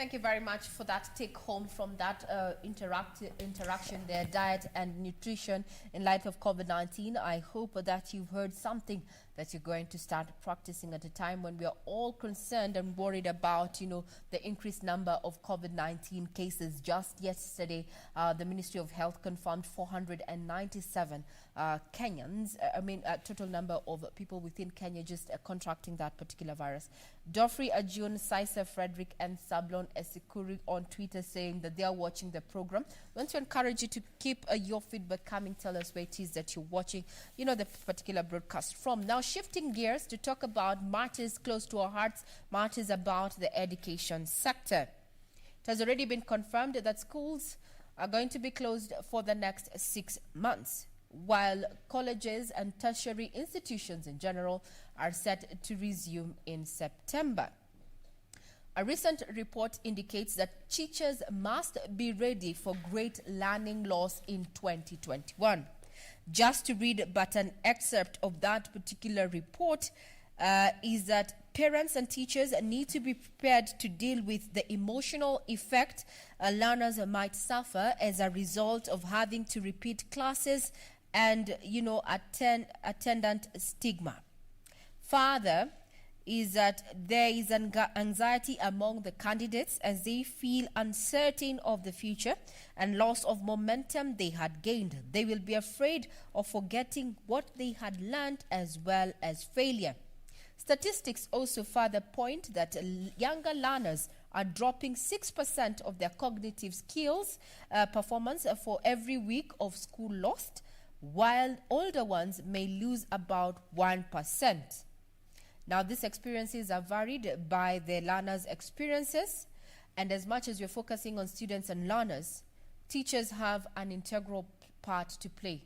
Thank you very much for that take home from that interaction there, diet and nutrition in light of COVID-19. I hope that you've heard something that you're going to start practicing at a time when we are all concerned and worried about, the increased number of COVID-19 cases. Just yesterday, the Ministry of Health confirmed 497 Kenyans, total number of people within Kenya just contracting that particular virus. Dofri Ajun, Saisa Frederick, and Sablon Esikuri on Twitter saying that they are watching the program. We want to encourage you to keep your feedback coming. Tell us where it is that you're watching, the particular broadcast from. Now, shifting gears to talk about matters close to our hearts, matters about the education sector. It has already been confirmed that schools are going to be closed for the next 6 months, while colleges and tertiary institutions in general are set to resume in September. A recent report indicates that teachers must be ready for great learning loss in 2021. Just to read but an excerpt of that particular report is that parents and teachers need to be prepared to deal with the emotional effect learners might suffer as a result of having to repeat classes and, attendant stigma. Further, is that there is anxiety among the candidates as they feel uncertain of the future and loss of momentum they had gained. They will be afraid of forgetting what they had learned as well as failure. Statistics also further point that younger learners are dropping 6% of their cognitive skills performance for every week of school lost, while older ones may lose about 1%. Now, these experiences are varied by the learners' experiences, and as much as we're focusing on students and learners, teachers have an integral part to play.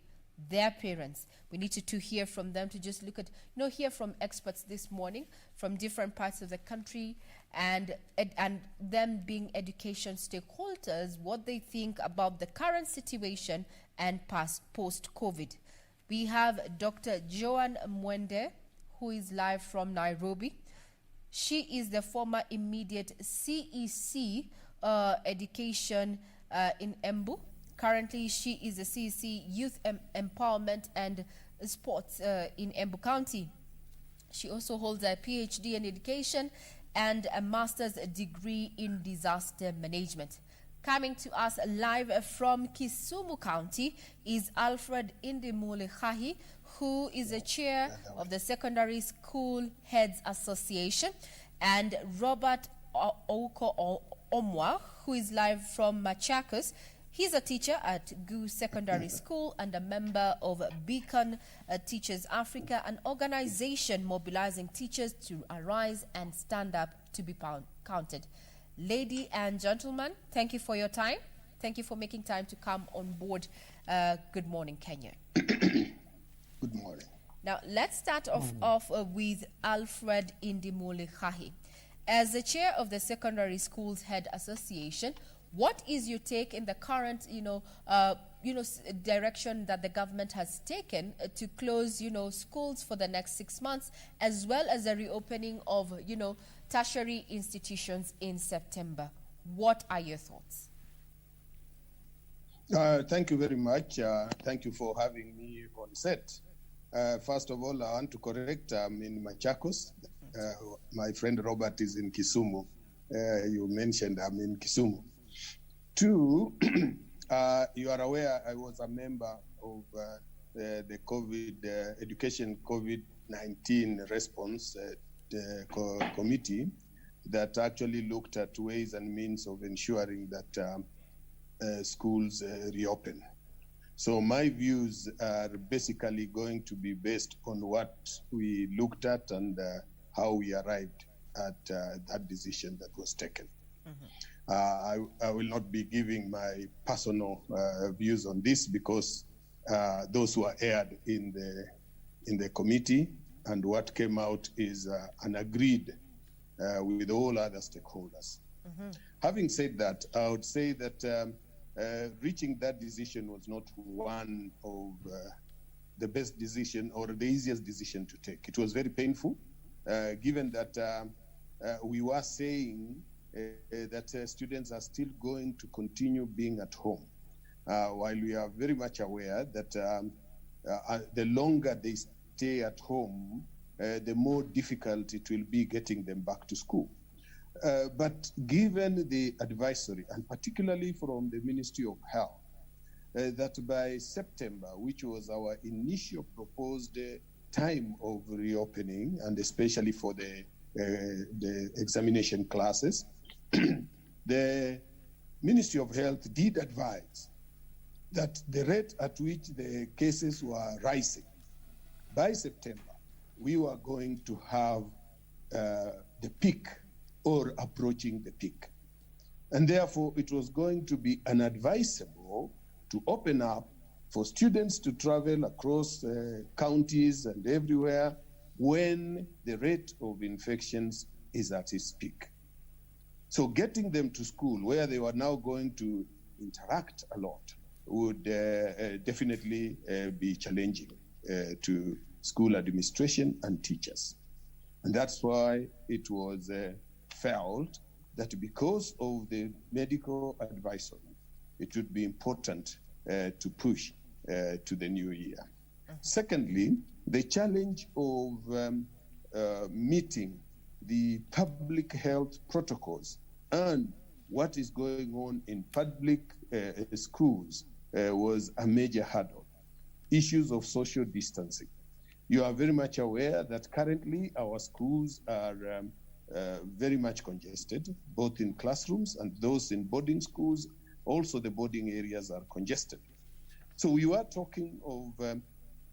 Their parents, we need to hear from them, to just look at, hear from experts this morning from different parts of the country, and them being education stakeholders, what they think about the current situation and post-COVID. We have Dr. Joan Mwende, who is live from Nairobi. She is the former immediate CEC education in Embu. Currently, she is the CEC Youth Empowerment and Sports in Embu County. She also holds a PhD in education and a master's degree in disaster management. Coming to us live from Kisumu County is Alfred Indimuli, who is the chair of the Secondary School Heads Association, and Robert Ouko Omwa, who is live from Machakos. He's a teacher at GU Secondary School and a member of Beacon Teachers Africa, an organization mobilizing teachers to arise and stand up to be counted. Ladies and gentlemen, thank you for your time. Thank you for making time to come on board. Good morning, Kenya. Good morning. Now, let's start off with Alfred Indimuli. As the chair of the Secondary Schools Head Association, what is your take in the current, direction that the government has taken to close, schools for the next 6 months, as well as the reopening of, tertiary institutions in September? What are your thoughts? Thank you very much. Thank you for having me on set. First of all, I want to correct, I'm in Machakos. My friend Robert is in Kisumu. You mentioned I'm in Kisumu. Two, you are aware I was a member of the Education COVID-19 response committee that actually looked at ways and means of ensuring that schools reopen. So my views are basically going to be based on what we looked at and how we arrived at that decision that was taken. Mm-hmm. I will not be giving my personal views on this because those were aired in the committee, and what came out is an agreed with all other stakeholders. Mm-hmm. Having said that, I would say that reaching that decision was not one of the best decision or the easiest decision to take. It was very painful, given that we were saying that that students are still going to continue being at home, while we are very much aware that the longer they stay at home, the more difficult it will be getting them back to school. But given the advisory, and particularly from the Ministry of Health, that by September, which was our initial proposed time of reopening, and especially for the examination classes, the Ministry of Health did advise that the rate at which the cases were rising, by September, we were going to have the peak or approaching the peak. And therefore, it was going to be unadvisable to open up for students to travel across counties and everywhere when the rate of infections is at its peak. So getting them to school where they were now going to interact a lot would definitely be challenging to school administration and teachers. And that's why it was felt that because of the medical advisory, it would be important to push to the new year. Secondly, the challenge of meeting the public health protocols and what is going on in public schools was a major hurdle. Issues of social distancing. You are very much aware that currently our schools are very much congested, both in classrooms and those in boarding schools. Also, the boarding areas are congested. So we were talking of,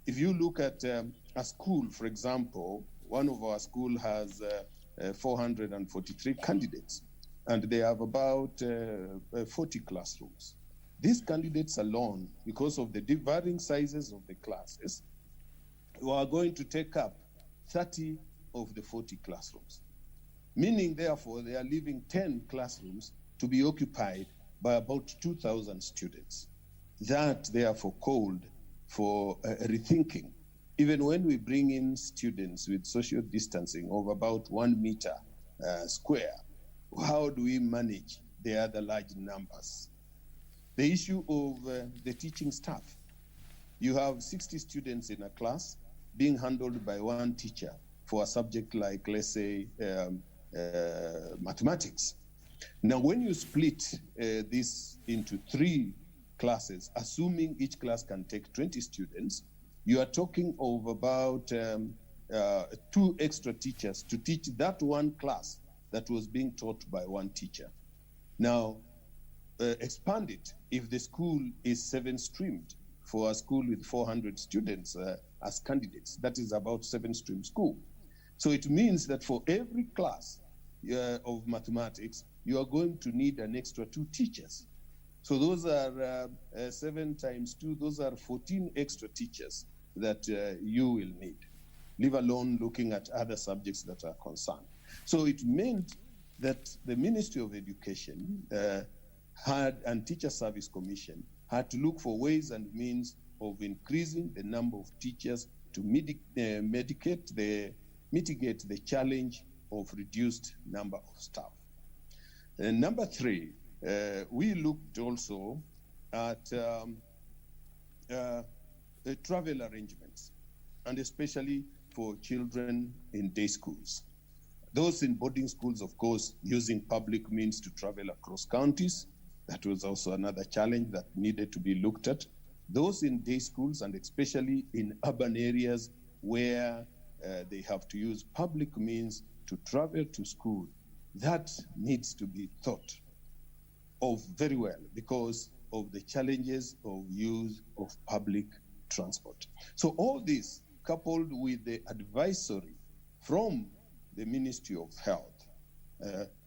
if you look at a school, for example, one of our schools has 443 candidates, and they have about 40 classrooms. These candidates alone, because of the varying sizes of the classes, are going to take up 30 of the 40 classrooms. Meaning, therefore, they are leaving 10 classrooms to be occupied by about 2,000 students. That, therefore, called for rethinking. Even when we bring in students with social distancing of about 1 meter square, how do we manage the other large numbers? The issue of the teaching staff. You have 60 students in a class being handled by one teacher for a subject like, let's say, mathematics. Now, when you split this into 3 classes, assuming each class can take 20 students, you are talking of about 2 extra teachers to teach that one class that was being taught by one teacher. Now, expand it if the school is 7-streamed for a school with 400 students as candidates. That is about 7-stream school. So it means that for every class of mathematics, you are going to need an extra 2 teachers. So those are 7 times 2, those are 14 extra teachers that you will need, leave alone looking at other subjects that are concerned. So it meant that the Ministry of Education and Teacher Service Commission had to look for ways and means of increasing the number of teachers to mitigate the challenge of reduced number of staff. And number 3, we looked also at travel arrangements, and especially for children in day schools. Those in boarding schools, of course, using public means to travel across counties. That was also another challenge that needed to be looked at. Those in day schools, and especially in urban areas where they have to use public means to travel to school, that needs to be thought of very well because of the challenges of use of public transport. So all this, coupled with the advisory from the Ministry of Health,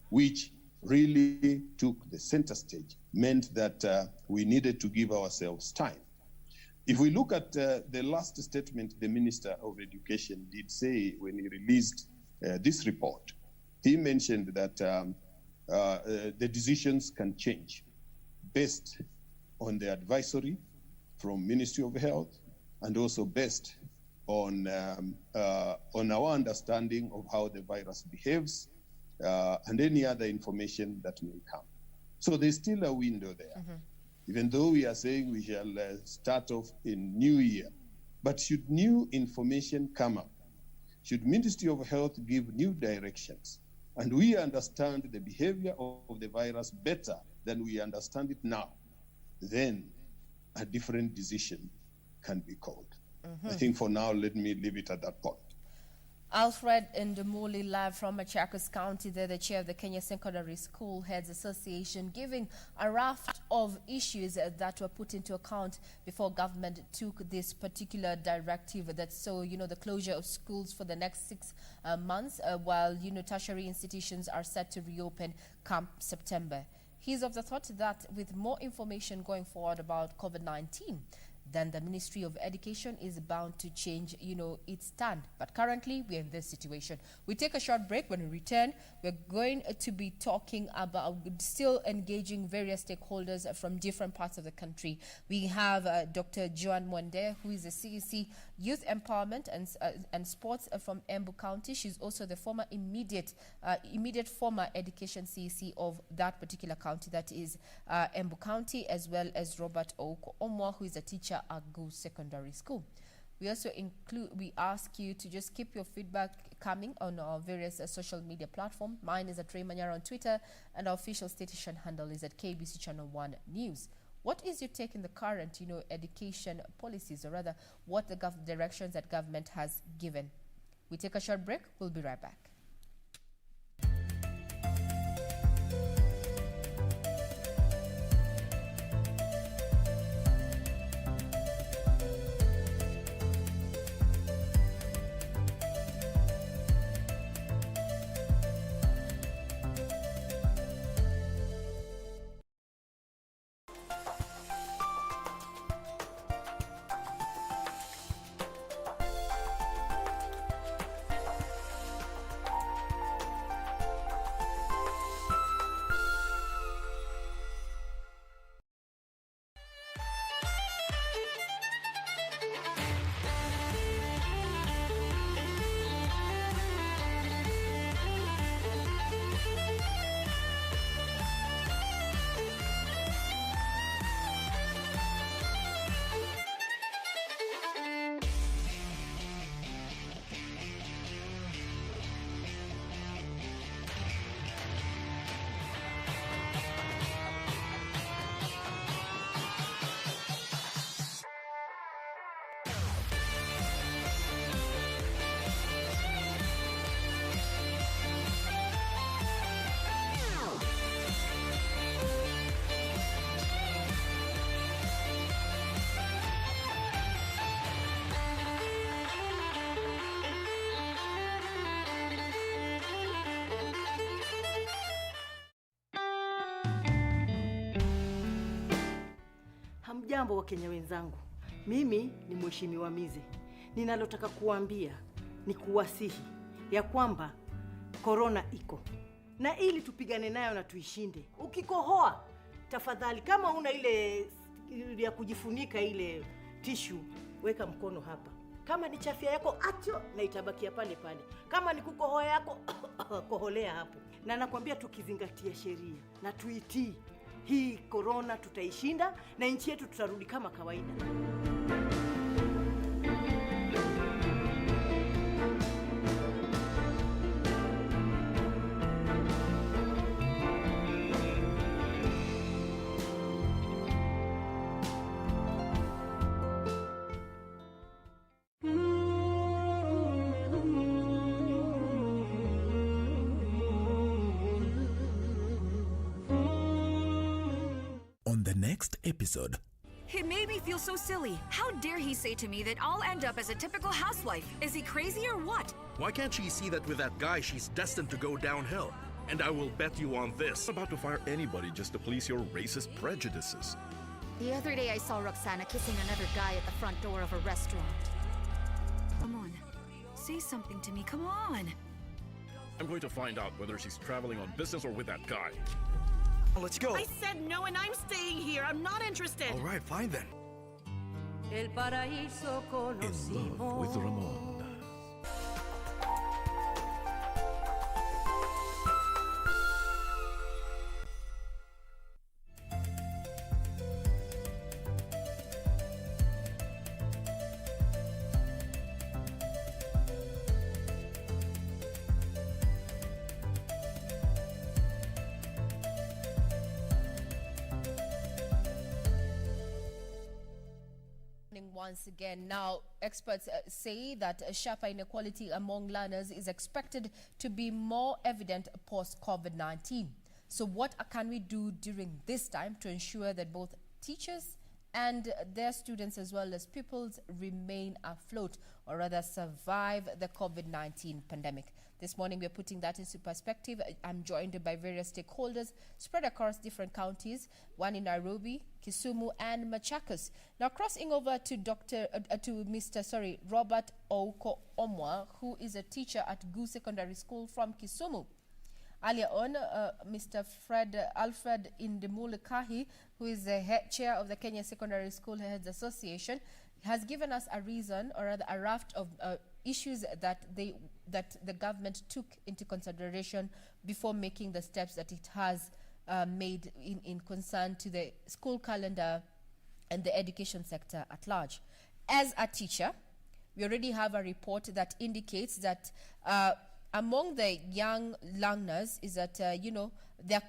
which really took the center stage, meant that we needed to give ourselves time. If we look at the last statement the Minister of Education did say when he released this report, he mentioned that the decisions can change based on the advisory from Ministry of Health and also based on our understanding of how the virus behaves and any other information that may come. So there's still a window there. Even though we are saying we shall start off in New Year, but should new information come up, should Ministry of Health give new directions, and we understand the behavior of the virus better than we understand it now, then a different decision can be called. I think for now, let me leave it at that point. Alfred Indimuli, live from Machakos County, they're the chair of the Kenya Secondary School Heads Association, giving a raft of issues that were put into account before government took this particular directive that saw, the closure of schools for the next 6 months, while, tertiary institutions are set to reopen come September. He's of the thought that with more information going forward about COVID-19, then the Ministry of Education is bound to change, its stand. But currently, we're in this situation. We take a short break. When we return, we're going to be talking about still engaging various stakeholders from different parts of the country. We have Dr. Joan Mwende, who is the CEC Youth Empowerment and Sports from Embu County. She's also the former immediate former education CEC of that particular county, that is Embu County, as well as Robert Ouko, who is a teacher at Goose Secondary School. We also ask you to just keep your feedback coming on our various social media platforms. Mine is at Manyara on Twitter, and our official station handle is at KBC Channel 1 News. What is your take in the current, education policies, or rather what the directions that government has given? We take a short break. We'll be right back. Hamjambo wa Kenya wenzangu, mimi ni Mheshimiwa Mize. Ninalotaka kuambia ni kuwasihi ya kwamba corona iko, na ili tupigane nayo na tuishinde. Ukikohoa, tafadhali kama una ile ya kujifunika ile tissue, weka mkono hapa. Kama ni chafya yako acho, na itabakia pale pale. Kama ni kukohoa yako, koholea hapo. Na nakwambia tukizingatia sheria na tuitii, hii corona tutaishinda na nchi yetu tutarudi kama kawaida. Next episode. He made me feel so silly. How dare he say to me that I'll end up as a typical housewife? Is he crazy or what? Why can't she see that with that guy she's destined to go downhill? And I will bet you on this. I'm about to fire anybody just to please your racist prejudices. The other day I saw Roxana kissing another guy at the front door of a restaurant. Come on. Say something to me. Come on. I'm going to find out whether she's traveling on business or with that guy. Let's go. I said no and I'm staying here. I'm not interested. All right, fine then. In Love with Ramon. once again. Now, experts say that sharper inequality among learners is expected to be more evident post-COVID-19. So what can we do during this time to ensure that both teachers and their students as well as pupils remain afloat, or rather survive the COVID-19 pandemic? This morning we're putting that into perspective. I'm joined by various stakeholders spread across different counties, one in Nairobi, Kisumu and Machakos. Now crossing over to Mr. Robert Ouko Omwa, who is a teacher at GU Secondary School from Kisumu. Earlier on, Mr. Alfred Indimuli, who is the chair of the Kenya Secondary School Heads Association, has given us a reason, or rather a raft of issues that the government took into consideration before making the steps that it has made in concern to the school calendar and the education sector at large. As a teacher, we already have a report that indicates that among the young learners is that, their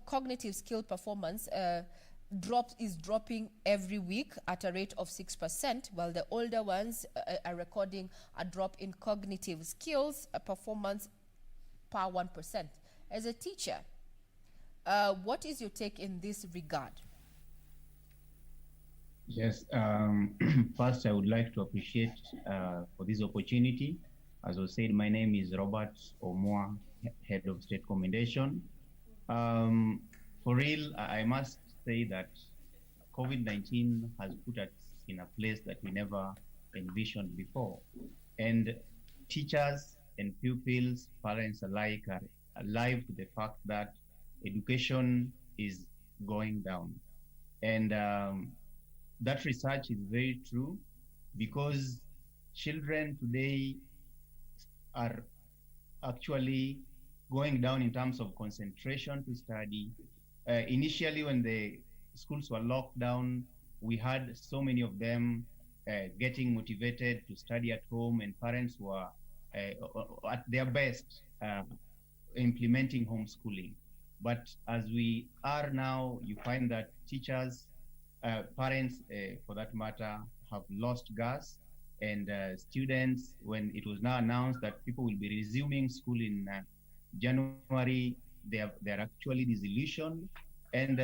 cognitive skill performance is dropping every week at a rate of 6%, while the older ones are recording a drop in cognitive skills performance per 1%. As a teacher, what is your take in this regard? Yes, first I would like to appreciate for this opportunity. As I said, my name is Robert Omwa, Head of State Commendation. For real, I must say that COVID-19 has put us in a place that we never envisioned before. And teachers and pupils, parents alike, are alive to the fact that education is going down. And that research is very true, because children today are actually going down in terms of concentration to study. Initially, when the schools were locked down, we had so many of them getting motivated to study at home, and parents were at their best implementing homeschooling. But as we are now, you find that teachers, parents for that matter, have lost gas. And students, when it was now announced that people will be resuming school in January, they're actually disillusioned. And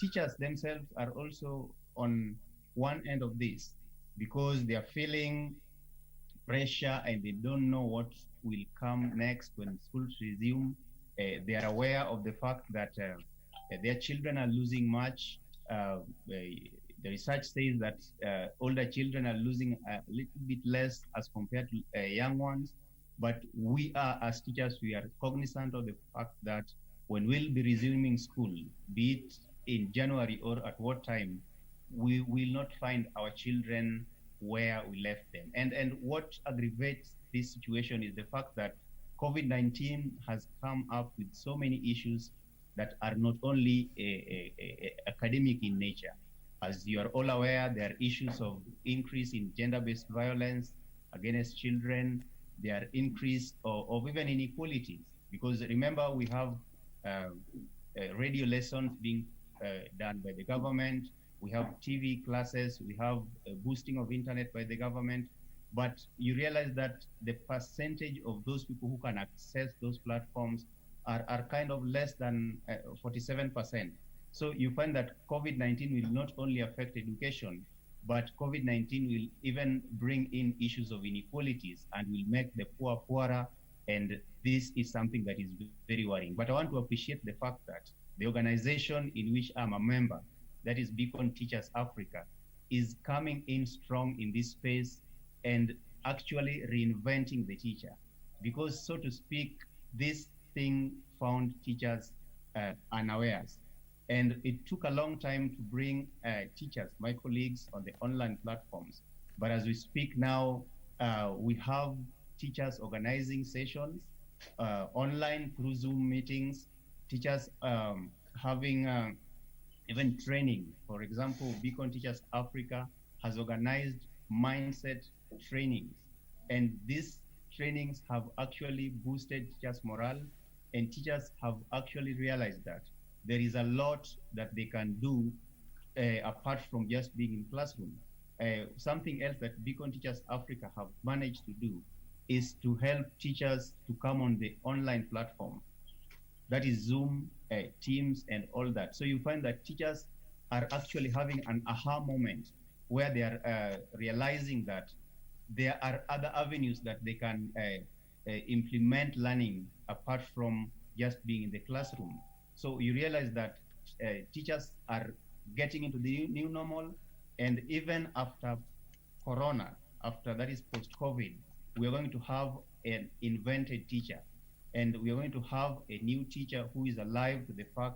teachers themselves are also on one end of this, because they are feeling pressure and they don't know what will come next when schools resume. They are aware of the fact that their children are losing much. The research says that older children are losing a little bit less as compared to young ones. But we are, as teachers, we are cognizant of the fact that when we'll be resuming school, be it in January or at what time, we will not find our children where we left them. And what aggravates this situation is the fact that COVID-19 has come up with so many issues that are not only academic in nature. As you are all aware, there are issues of increase in gender-based violence against children. There are increase of even inequalities, because remember, we have radio lessons being done by the government. We have TV classes. We have a boosting of internet by the government. But you realize that the percentage of those people who can access those platforms are kind of less than 47%. So you find that COVID-19 will not only affect education, but COVID-19 will even bring in issues of inequalities and will make the poor poorer. And this is something that is very worrying. But I want to appreciate the fact that the organization in which I'm a member, that is Beacon Teachers Africa, is coming in strong in this space and actually reinventing the teacher. Because, so to speak, this thing found teachers unawares. And it took a long time to bring teachers, my colleagues, on the online platforms. But as we speak now, we have teachers organizing sessions online through Zoom meetings, teachers having even training. For example, Beacon Teachers Africa has organized mindset trainings. And these trainings have actually boosted teachers' morale, and teachers have actually realized that there is a lot that they can do apart from just being in classroom. something else that Beacon Teachers Africa have managed to do is to help teachers to come on the online platform. That is Zoom, Teams, and all that. So you find that teachers are actually having an aha moment where they are realizing that there are other avenues that they can implement learning apart from just being in the classroom. So you realize that teachers are getting into the new normal, and even after Corona, after that is post-COVID, we are going to have an invented teacher, and we are going to have a new teacher who is alive to the fact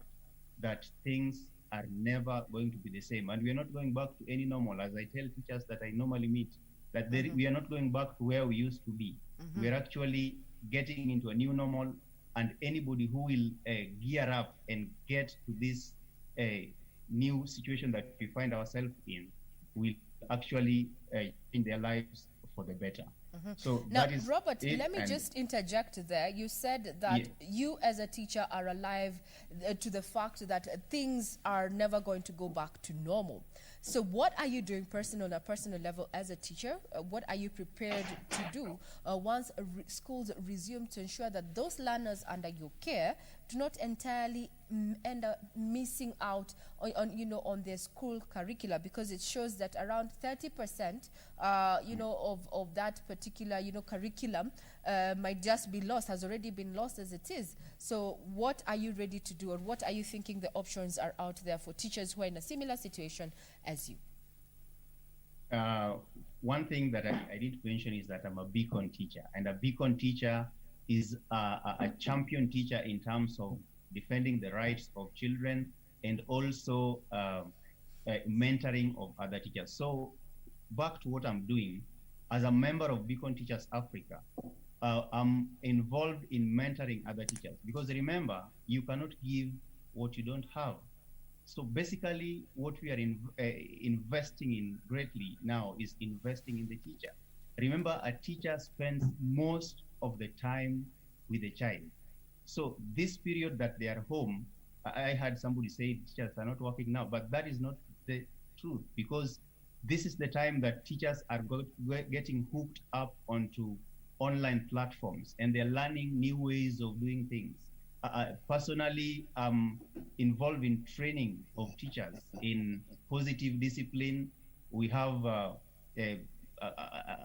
that things are never going to be the same, and we are not going back to any normal. As I tell teachers that I normally meet, that we are not going back to where we used to be. We are actually getting into a new normal, and anybody who will gear up and get to this new situation that we find ourselves in will actually change their lives for the better. So now, that is Robert, it, let me just interject there. You said that you as a teacher are alive to the fact that things are never going to go back to normal. So what are you doing on a personal level as a teacher? What are you prepared to do once schools resume to ensure that those learners under your care do not entirely end up missing out on their school curricula, because it shows that around 30% of that particular curriculum might just be lost, has already been lost as it is. So what are you ready to do, or what are you thinking the options are out there for teachers who are in a similar situation as you? One thing that I need to mention is that I'm a Beacon teacher, and a Beacon teacher is a champion teacher in terms of defending the rights of children and also mentoring of other teachers. So back to what I'm doing, as a member of Beacon Teachers Africa, I'm involved in mentoring other teachers, because remember, you cannot give what you don't have. So basically what we are investing in greatly now is investing in the teacher. Remember, a teacher spends most of the time with the child. So this period that they are home, I had somebody say teachers are not working now, but that is not the truth, because this is the time that teachers are getting hooked up onto online platforms, and they're learning new ways of doing things. Personally, I'm involved in training of teachers in positive discipline. We have a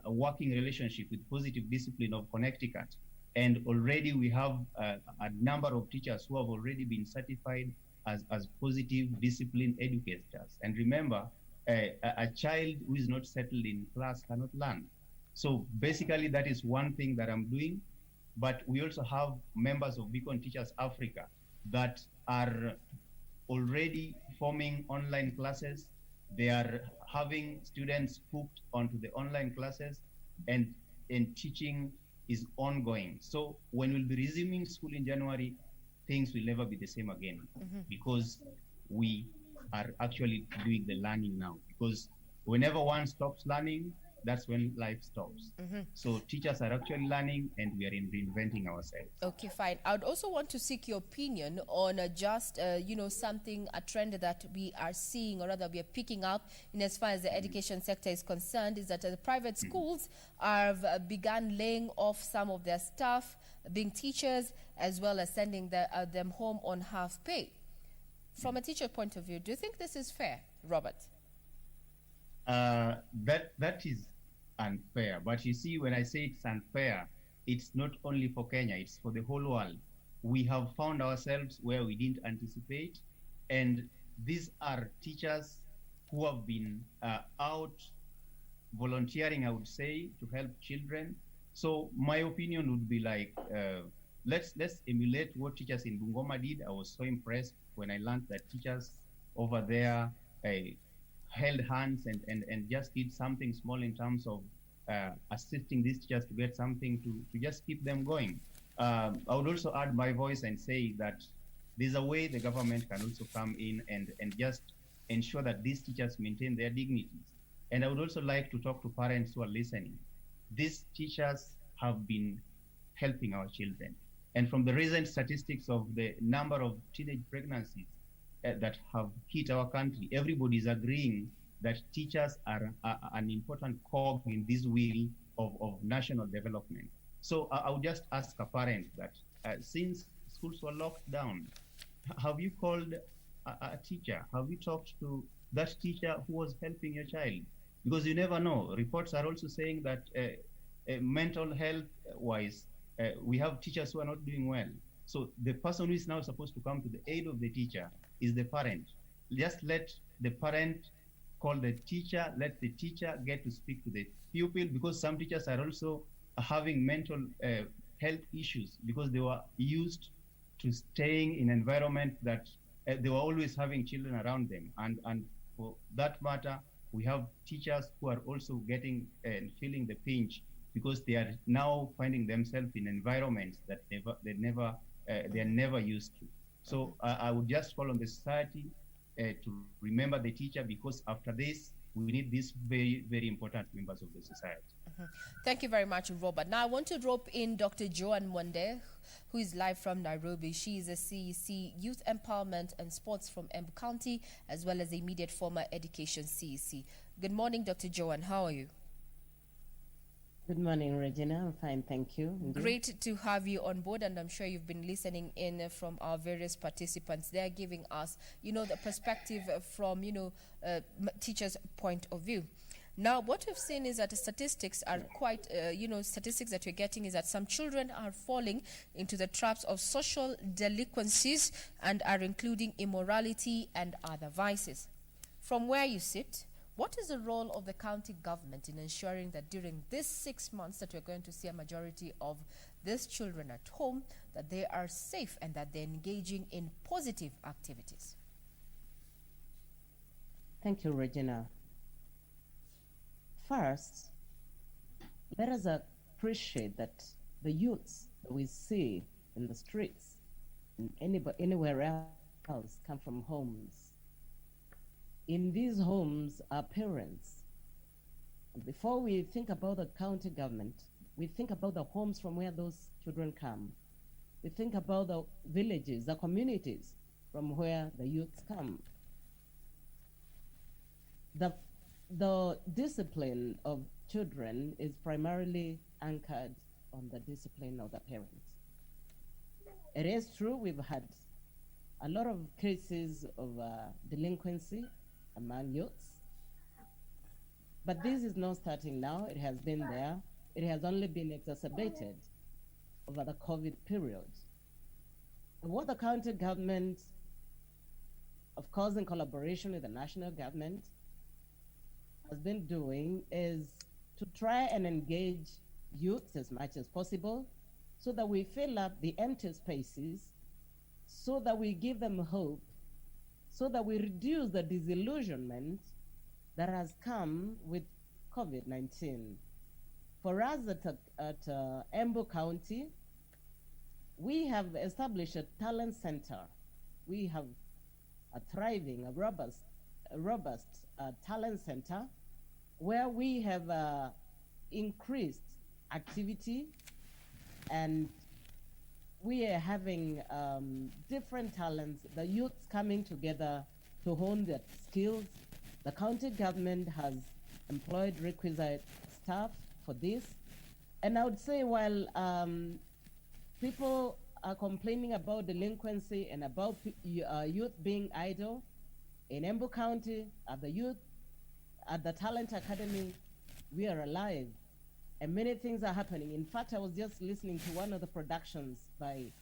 working relationship with positive discipline of Connecticut. And already we have a number of teachers who have already been certified as positive discipline educators. And remember, a child who is not settled in class cannot learn. So basically that is one thing that I'm doing. But we also have members of Beacon Teachers Africa that are already forming online classes. They are having students hooked onto the online classes, and teaching is ongoing. So when we'll be resuming school in January, things will never be the same again, because we are actually doing the learning now. Because whenever one stops learning, that's when life stops. So teachers are actually learning, and we are reinventing ourselves. Okay, fine. I would also want to seek your opinion on something, a trend that we are seeing, or rather we are picking up in as far as the education sector is concerned, is that the private schools have begun laying off some of their staff, being teachers, as well as sending them home on half pay. From a teacher point of view, do you think this is fair, Robert? That is unfair. But you see, when I say it's unfair, it's not only for Kenya, it's for the whole world. We have found ourselves where we didn't anticipate, and these are teachers who have been out volunteering, I would say, to help children. So my opinion would be like, let's emulate what teachers in Bungoma did. I was so impressed when I learned that teachers over there held hands and just did something small in terms of assisting these teachers to get something to just keep them going. I would also add my voice and say that there's a way the government can also come in and just ensure that these teachers maintain their dignities. And I would also like to talk to parents who are listening. These teachers have been helping our children. And from the recent statistics of the number of teenage pregnancies that have hit our country, everybody is agreeing that teachers are an important cog in this wheel of national development. So I would just ask a parent that since schools were locked down, have you called a teacher? Have you talked to that teacher who was helping your child? Because you never know. Reports are also saying that mental health-wise, we have teachers who are not doing well. So the person who is now supposed to come to the aid of the teacher is the parent. Just let the parent call the teacher, let the teacher get to speak to the pupil, because some teachers are also having mental health issues because they were used to staying in an environment that they were always having children around them. And for that matter, we have teachers who are also getting and feeling the pinch because they are now finding themselves in environments that they are never used to. So I would just call on the society to remember the teacher, because after this, we need these very, very important members of the society. Thank you very much, Robert. Now I want to rope in Dr. Joan Mwende, who is live from Nairobi. She is a CEC Youth Empowerment and Sports from Embu County, as well as the immediate former education CEC. Good morning, Dr. Joan. How are you? Good morning, Regina. I'm fine, thank you. Indeed. Great to have you on board, and I'm sure you've been listening in from our various participants. They're giving us, the perspective from, teachers' point of view. Now, what we've seen is that the statistics are quite, statistics that we're getting is that some children are falling into the traps of social delinquencies and are including immorality and other vices. From where you sit, what is the role of the county government in ensuring that during these 6 months that we're going to see a majority of these children at home, that they are safe and that they're engaging in positive activities? Thank you, Regina. First, let us appreciate that the youths that we see in the streets and anywhere else come from homes. In these homes are parents. Before we think about the county government, we think about the homes from where those children come. We think about the villages, the communities from where the youths come. The discipline of children is primarily anchored on the discipline of the parents. It is true we've had a lot of cases of delinquency among youths, but this is not starting now. It has been there. It has only been exacerbated over the COVID period. What the county government, of course in collaboration with the national government, has been doing is to try and engage youths as much as possible so that we fill up the empty spaces, so that we give them hope, so that we reduce the disillusionment that has come with COVID-19. For us at Embu County, we have established a talent center. We have a thriving, a robust talent center where we have increased activity, and we are having different talents, the youths coming together to hone their skills. The county government has employed requisite staff for this. And I would say while people are complaining about delinquency and about youth being idle, in Embu County, at the Talent Academy, we are alive. And many things are happening. In fact, I was just listening to one of the productions by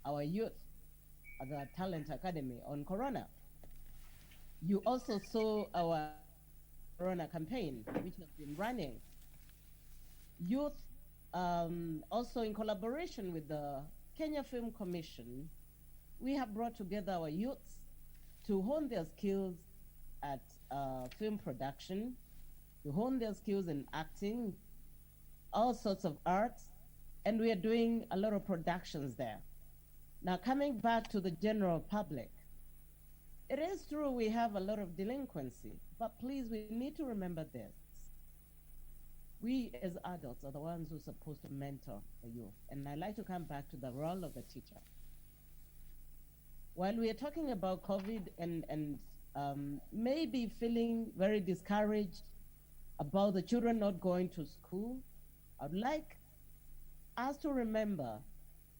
our youth at the Talent Academy on Corona. You also saw our Corona campaign, which has been running. Youth, also in collaboration with the Kenya Film Commission, we have brought together our youths to hone their skills at film production, to hone their skills in acting, all sorts of arts, and we are doing a lot of productions there. Now, coming back to the general public, it is true we have a lot of delinquency, but please, we need to remember this. We as adults are the ones who are supposed to mentor the youth, and I like to come back to the role of the teacher. While we are talking about COVID and maybe feeling very discouraged about the children not going to school, I'd like us to remember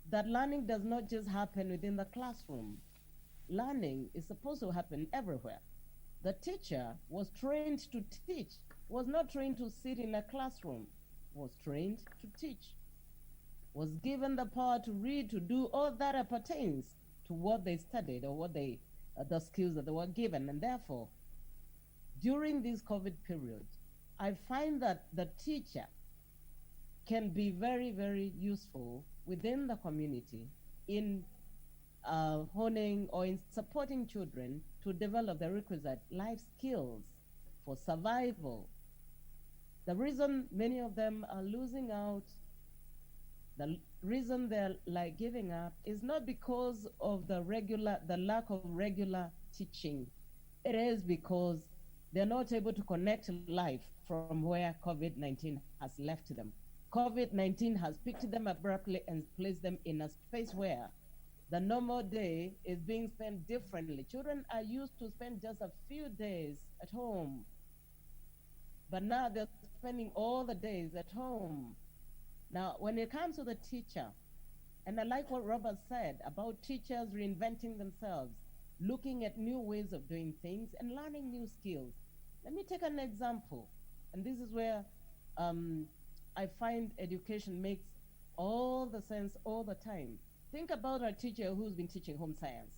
that learning does not just happen within the classroom. Learning is supposed to happen everywhere. The teacher was trained to teach, was not trained to sit in a classroom, was trained to teach, was given the power to read, to do all that appertains to what they studied or what they, the skills that they were given. And therefore, during this COVID period, I find that the teacher can be very, very useful within the community in honing or in supporting children to develop the requisite life skills for survival. The reason many of them are losing out, the reason they're like giving up is not because of the lack of regular teaching. It is because they're not able to connect life from where COVID-19 has left them. COVID-19 has picked them abruptly and placed them in a space where the normal day is being spent differently. Children are used to spend just a few days at home, but now they're spending all the days at home. Now, when it comes to the teacher, and I like what Robert said about teachers reinventing themselves, looking at new ways of doing things and learning new skills. Let me take an example, and this is where I find education makes all the sense all the time. Think about a teacher who's been teaching home science.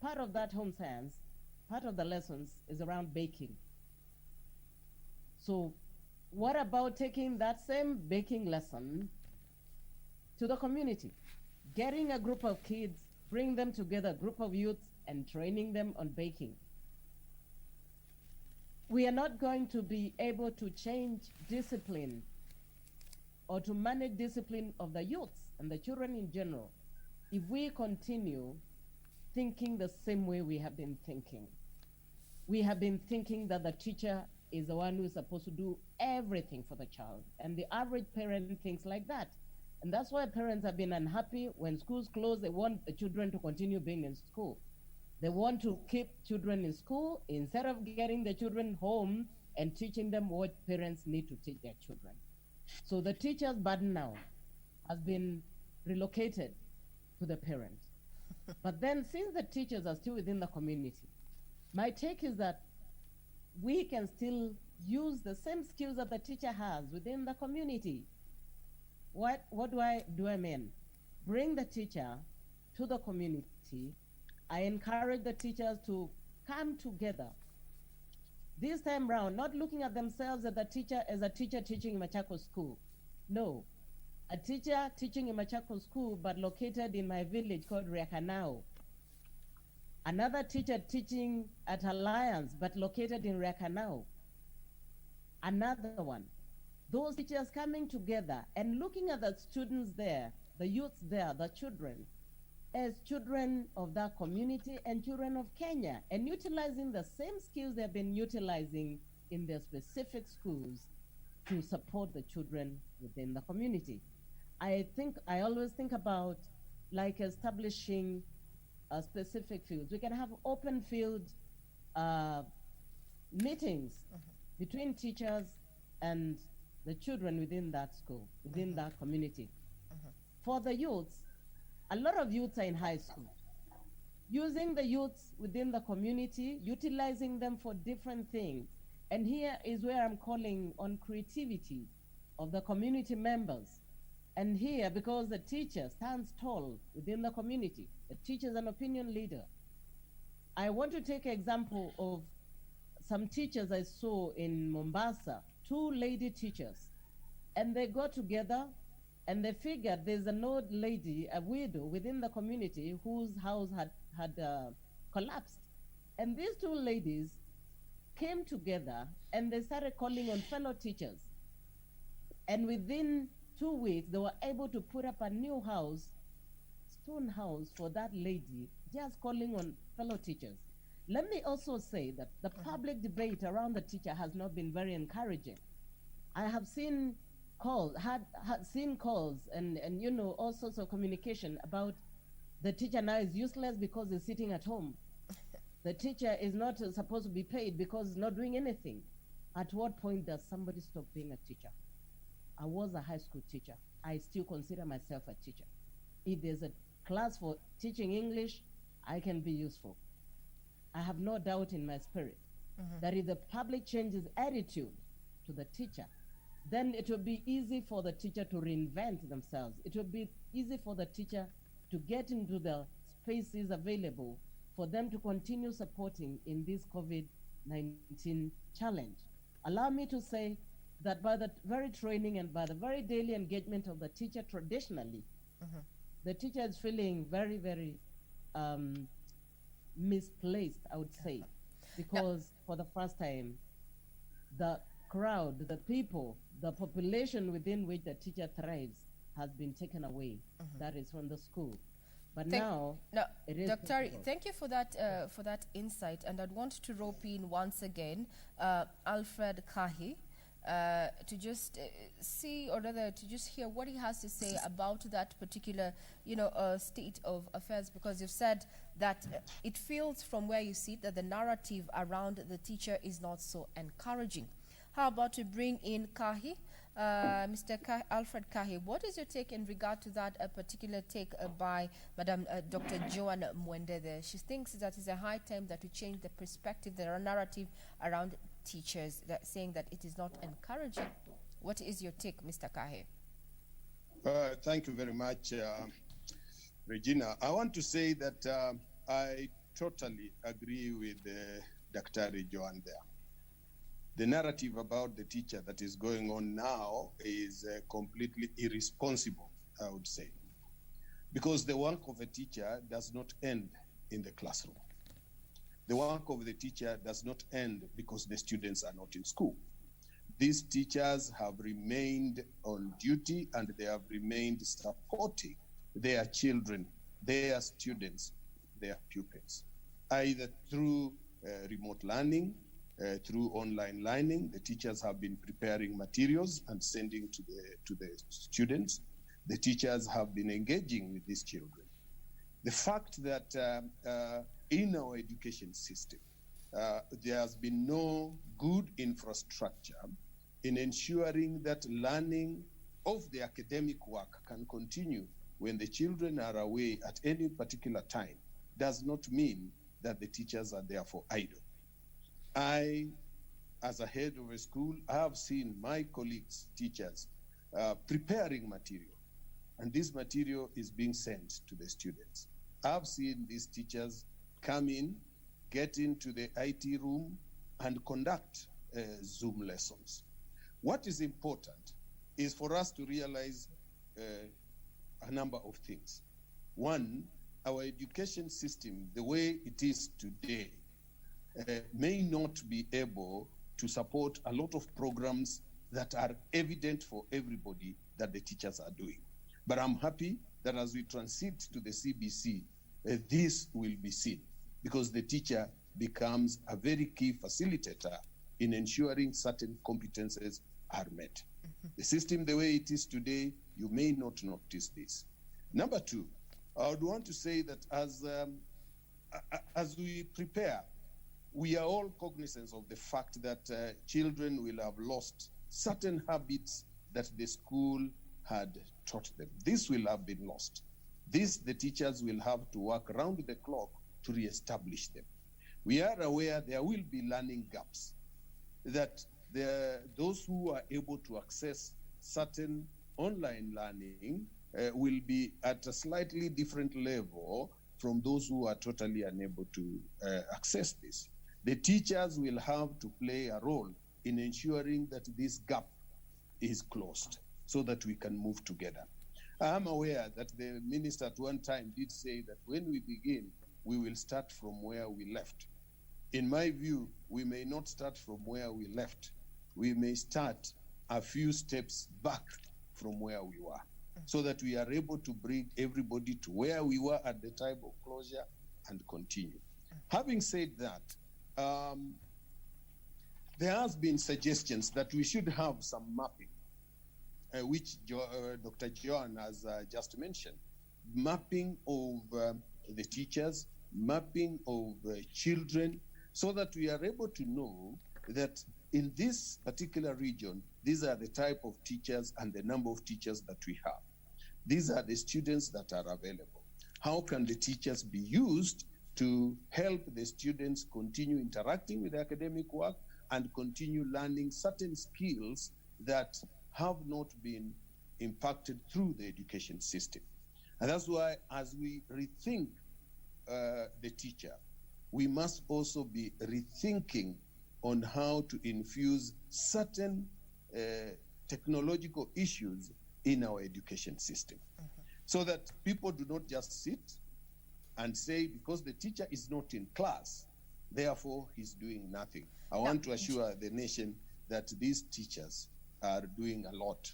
Part of that home science, part of the lessons is around baking. So what about taking that same baking lesson to the community? Getting a group of kids, bring them together, a group of youths, and training them on baking. We are not going to be able to change discipline or to manage discipline of the youths and the children in general if we continue thinking the same way we have been thinking. We have been thinking that the teacher is the one who's supposed to do everything for the child, and the average parent thinks like that. And that's why parents have been unhappy when schools close. They want the children to continue being in school. They want to keep children in school instead of getting the children home and teaching them what parents need to teach their children. So the teacher's burden now has been relocated to the parent. But then since the teachers are still within the community, my take is that we can still use the same skills that the teacher has within the community. What do I mean? Bring the teacher to the community. I encourage the teachers to come together. This time round, not looking at themselves as a teacher teaching in Machakos school. No, a teacher teaching in Machakos school, but located in my village called Rekanao. Another teacher teaching at Alliance, but located in Rekanao. Another one. Those teachers coming together and looking at the students there, the youths there, the children, as children of that community and children of Kenya, and utilizing the same skills they've been utilizing in their specific schools to support the children within the community. I always think about like establishing specific fields. We can have open field meetings between teachers and the children within that school, within that community. For the youths, a lot of youths are in high school. Using the youths within the community, utilizing them for different things. And here is where I'm calling on creativity of the community members. And here, because the teacher stands tall within the community, the teacher is an opinion leader. I want to take an example of some teachers I saw in Mombasa, 2 lady teachers. And they got together and they figured there's an old lady, a widow within the community whose house had collapsed. And these 2 ladies came together and they started calling on fellow teachers. And within 2 weeks, they were able to put up a new house, stone house for that lady, just calling on fellow teachers. Let me also say that the public debate around the teacher has not been very encouraging. I have seen calls, seen calls and you know, all sorts of communication about the teacher now is useless because he's sitting at home. The teacher is not supposed to be paid because he's not doing anything. At what point does somebody stop being a teacher? I was a high school teacher. I still consider myself a teacher. If there's a class for teaching English, I can be useful. I have no doubt in my spirit that if the public changes attitude to the teacher, then it will be easy for the teacher to reinvent themselves. It will be easy for the teacher to get into the spaces available for them to continue supporting in this COVID-19 challenge. Allow me to say that by the very training and by the very daily engagement of the teacher traditionally, the teacher is feeling very, very misplaced, I would say, because for the first time, the crowd, the people, the population within which the teacher thrives has been taken away. That is from the school. But now, it is Dr. possible. Thank you for that insight, and I'd want to rope in once again Alfred Kahi to just see, or rather to just hear what he has to say about that particular, state of affairs, because you've said that it feels from where you sit that the narrative around the teacher is not so encouraging. How about to bring in Kahi? Mr. Alfred Kahi, what is your take in regard to that particular take by Madam Dr. Joan Mwende there? She thinks that it's a high time that we change the perspective, the narrative around teachers, saying that it is not encouraging. What is your take, Mr. Kahi? Thank you very much, Regina. I want to say that I totally agree with Dr. Joan there. The narrative about the teacher that is going on now is completely irresponsible, I would say, because the work of a teacher does not end in the classroom. The work of the teacher does not end because the students are not in school. These teachers have remained on duty and they have remained supporting their children, their students, their pupils, either through remote learning, through online learning. The teachers have been preparing materials and sending to the students. The teachers have been engaging with these children. The fact that in our education system, there has been no good infrastructure in ensuring that learning of the academic work can continue when the children are away at any particular time does not mean that the teachers are therefore idle. I, as a head of a school, I have seen my colleagues, teachers, preparing material, and this material is being sent to the students. I've seen these teachers come in, get into the IT room, and conduct Zoom lessons. What is important is for us to realize a number of things. One, our education system, the way it is today, may not be able to support a lot of programs that are evident for everybody that the teachers are doing. But I'm happy that as we transit to the CBC, this will be seen, because the teacher becomes a very key facilitator in ensuring certain competences are met. The system, the way it is today, you may not notice this. Number two, I would want to say that as we prepare, we are all cognizant of the fact that children will have lost certain habits that the school had taught them. This will have been lost. This, the teachers will have to work around the clock to reestablish them. We are aware there will be learning gaps, that those who are able to access certain online learning will be at a slightly different level from those who are totally unable to access this. The teachers will have to play a role in ensuring that this gap is closed so that we can move together. I am aware that the minister at one time did say that when we begin, we will start from where we left. In my view, we may not start from where we left. We may start a few steps back from where we were, so that we are able to bring everybody to where we were at the time of closure and continue. Having said that, there has been suggestions that we should have some mapping, which Dr. Joan has just mentioned, mapping of the teachers, mapping of children, so that we are able to know that in this particular region, these are the type of teachers and the number of teachers that we have. These are the students that are available. How can the teachers be used to help the students continue interacting with academic work and continue learning certain skills that have not been impacted through the education system? And that's why, as we rethink the teacher, we must also be rethinking on how to infuse certain technological issues in our education system, so that people do not just sit and say, because the teacher is not in class, therefore he's doing nothing. I want to assure the nation that these teachers are doing a lot.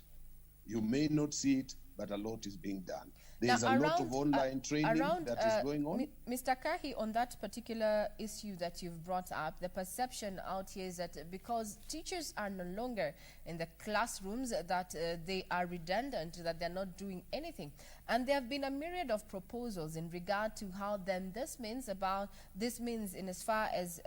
You may not see it, but a lot is being done. There's a lot of online training that is going on. Mr. Kahi, on that particular issue that you've brought up, the perception out here is that because teachers are no longer in the classrooms, that they are redundant, that they're not doing anything. And there have been a myriad of proposals in regard to how then this means in as far as,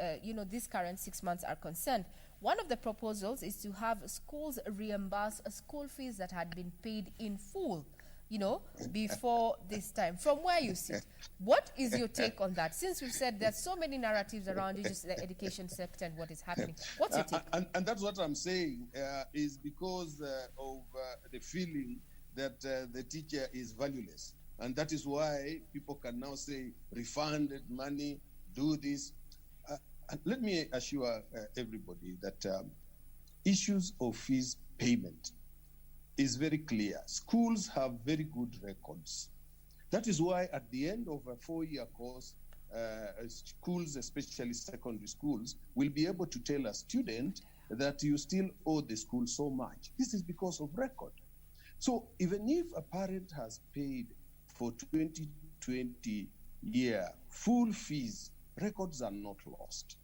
these current 6 months are concerned. One of the proposals is to have schools reimburse school fees that had been paid in full, before this time. From where you sit, what is your take on that? Since we've said there's so many narratives around just the education sector and what is happening, what's your take? And that's what I'm saying, is because of the feeling that the teacher is valueless. And that is why people can now say, refunded money, do this. And let me assure everybody that issues of fees payment is very clear. Schools have very good records. That is why at the end of a 4-year course, schools, especially secondary schools, will be able to tell a student that you still owe the school so much. This is because of record. So even if a parent has paid for 2020 year full fees, records are not lost.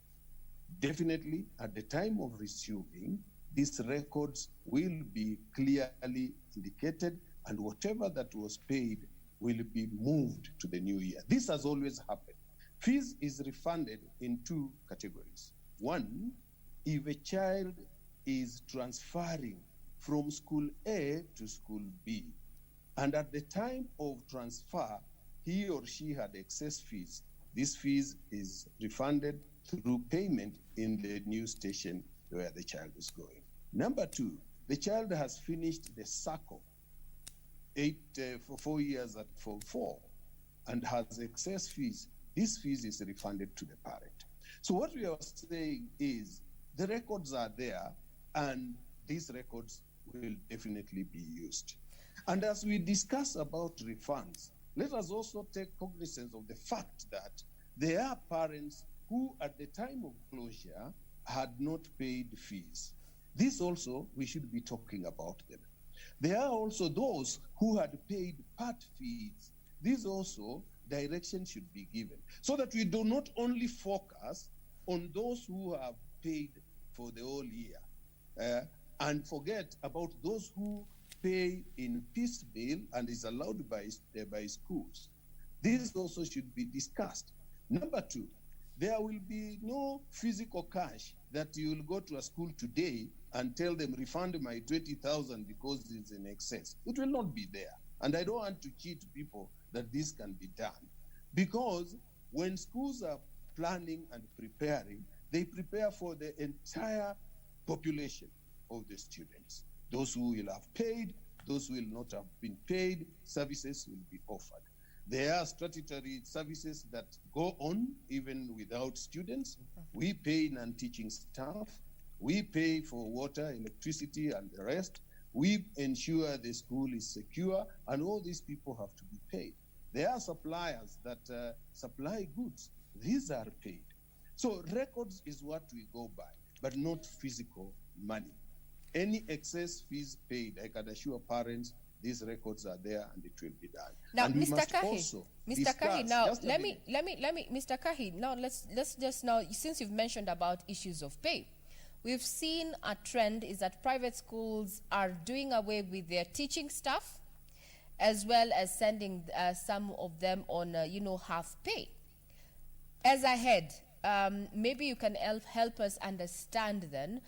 Definitely, at the time of resuming, these records will be clearly indicated, and whatever that was paid will be moved to the new year. This has always happened. Fees is refunded in 2 categories. One, if a child is transferring from school A to school B, and at the time of transfer, he or she had excess fees, this fees is refunded through payment in the new station where the child is going. Number 2, the child has finished the cycle for 4 years at Form 4 and has excess fees. This fees is refunded to the parent. So what we are saying is the records are there, and these records will definitely be used. And as we discuss about refunds, let us also take cognizance of the fact that there are parents who at the time of closure had not paid fees. This also, we should be talking about them. There are also those who had paid part fees. These also, direction should be given, so that we do not only focus on those who have paid for the whole year and forget about those who pay in piecemeal and is allowed by schools. This also should be discussed. Number 2, there will be no physical cash that you will go to a school today and tell them, refund my 20,000 because it's in excess. It will not be there. And I don't want to cheat people that this can be done. Because when schools are planning and preparing, they prepare for the entire population of the students. Those who will have paid, those who will not have been paid, services will be offered. There are statutory services that go on even without students. We pay non-teaching staff. We pay for water, electricity, and the rest. We ensure the school is secure, and all these people have to be paid. There are suppliers that supply goods. These are paid. So records is what we go by, but not physical money. Any excess fees paid, I can assure parents, these records are there and it will be done. Now, and Mr. Kahi, now let me, Mr. Kahi, now let's just now, since you've mentioned about issues of pay, we've seen a trend is that private schools are doing away with their teaching staff, as well as sending some of them on, half pay. As ahead, maybe you can help us understand then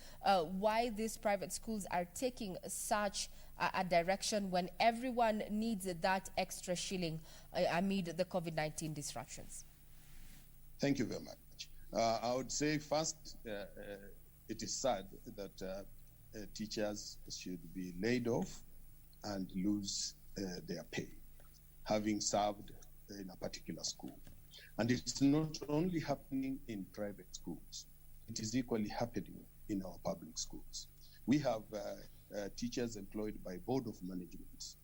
why these private schools are taking such a direction when everyone needs that extra shilling amid the COVID-19 disruptions. Thank you very much. I would say first, it is sad that teachers should be laid off and lose their pay, having served in a particular school. And it's not only happening in private schools, it is equally happening in our public schools. We have teachers employed by board of management.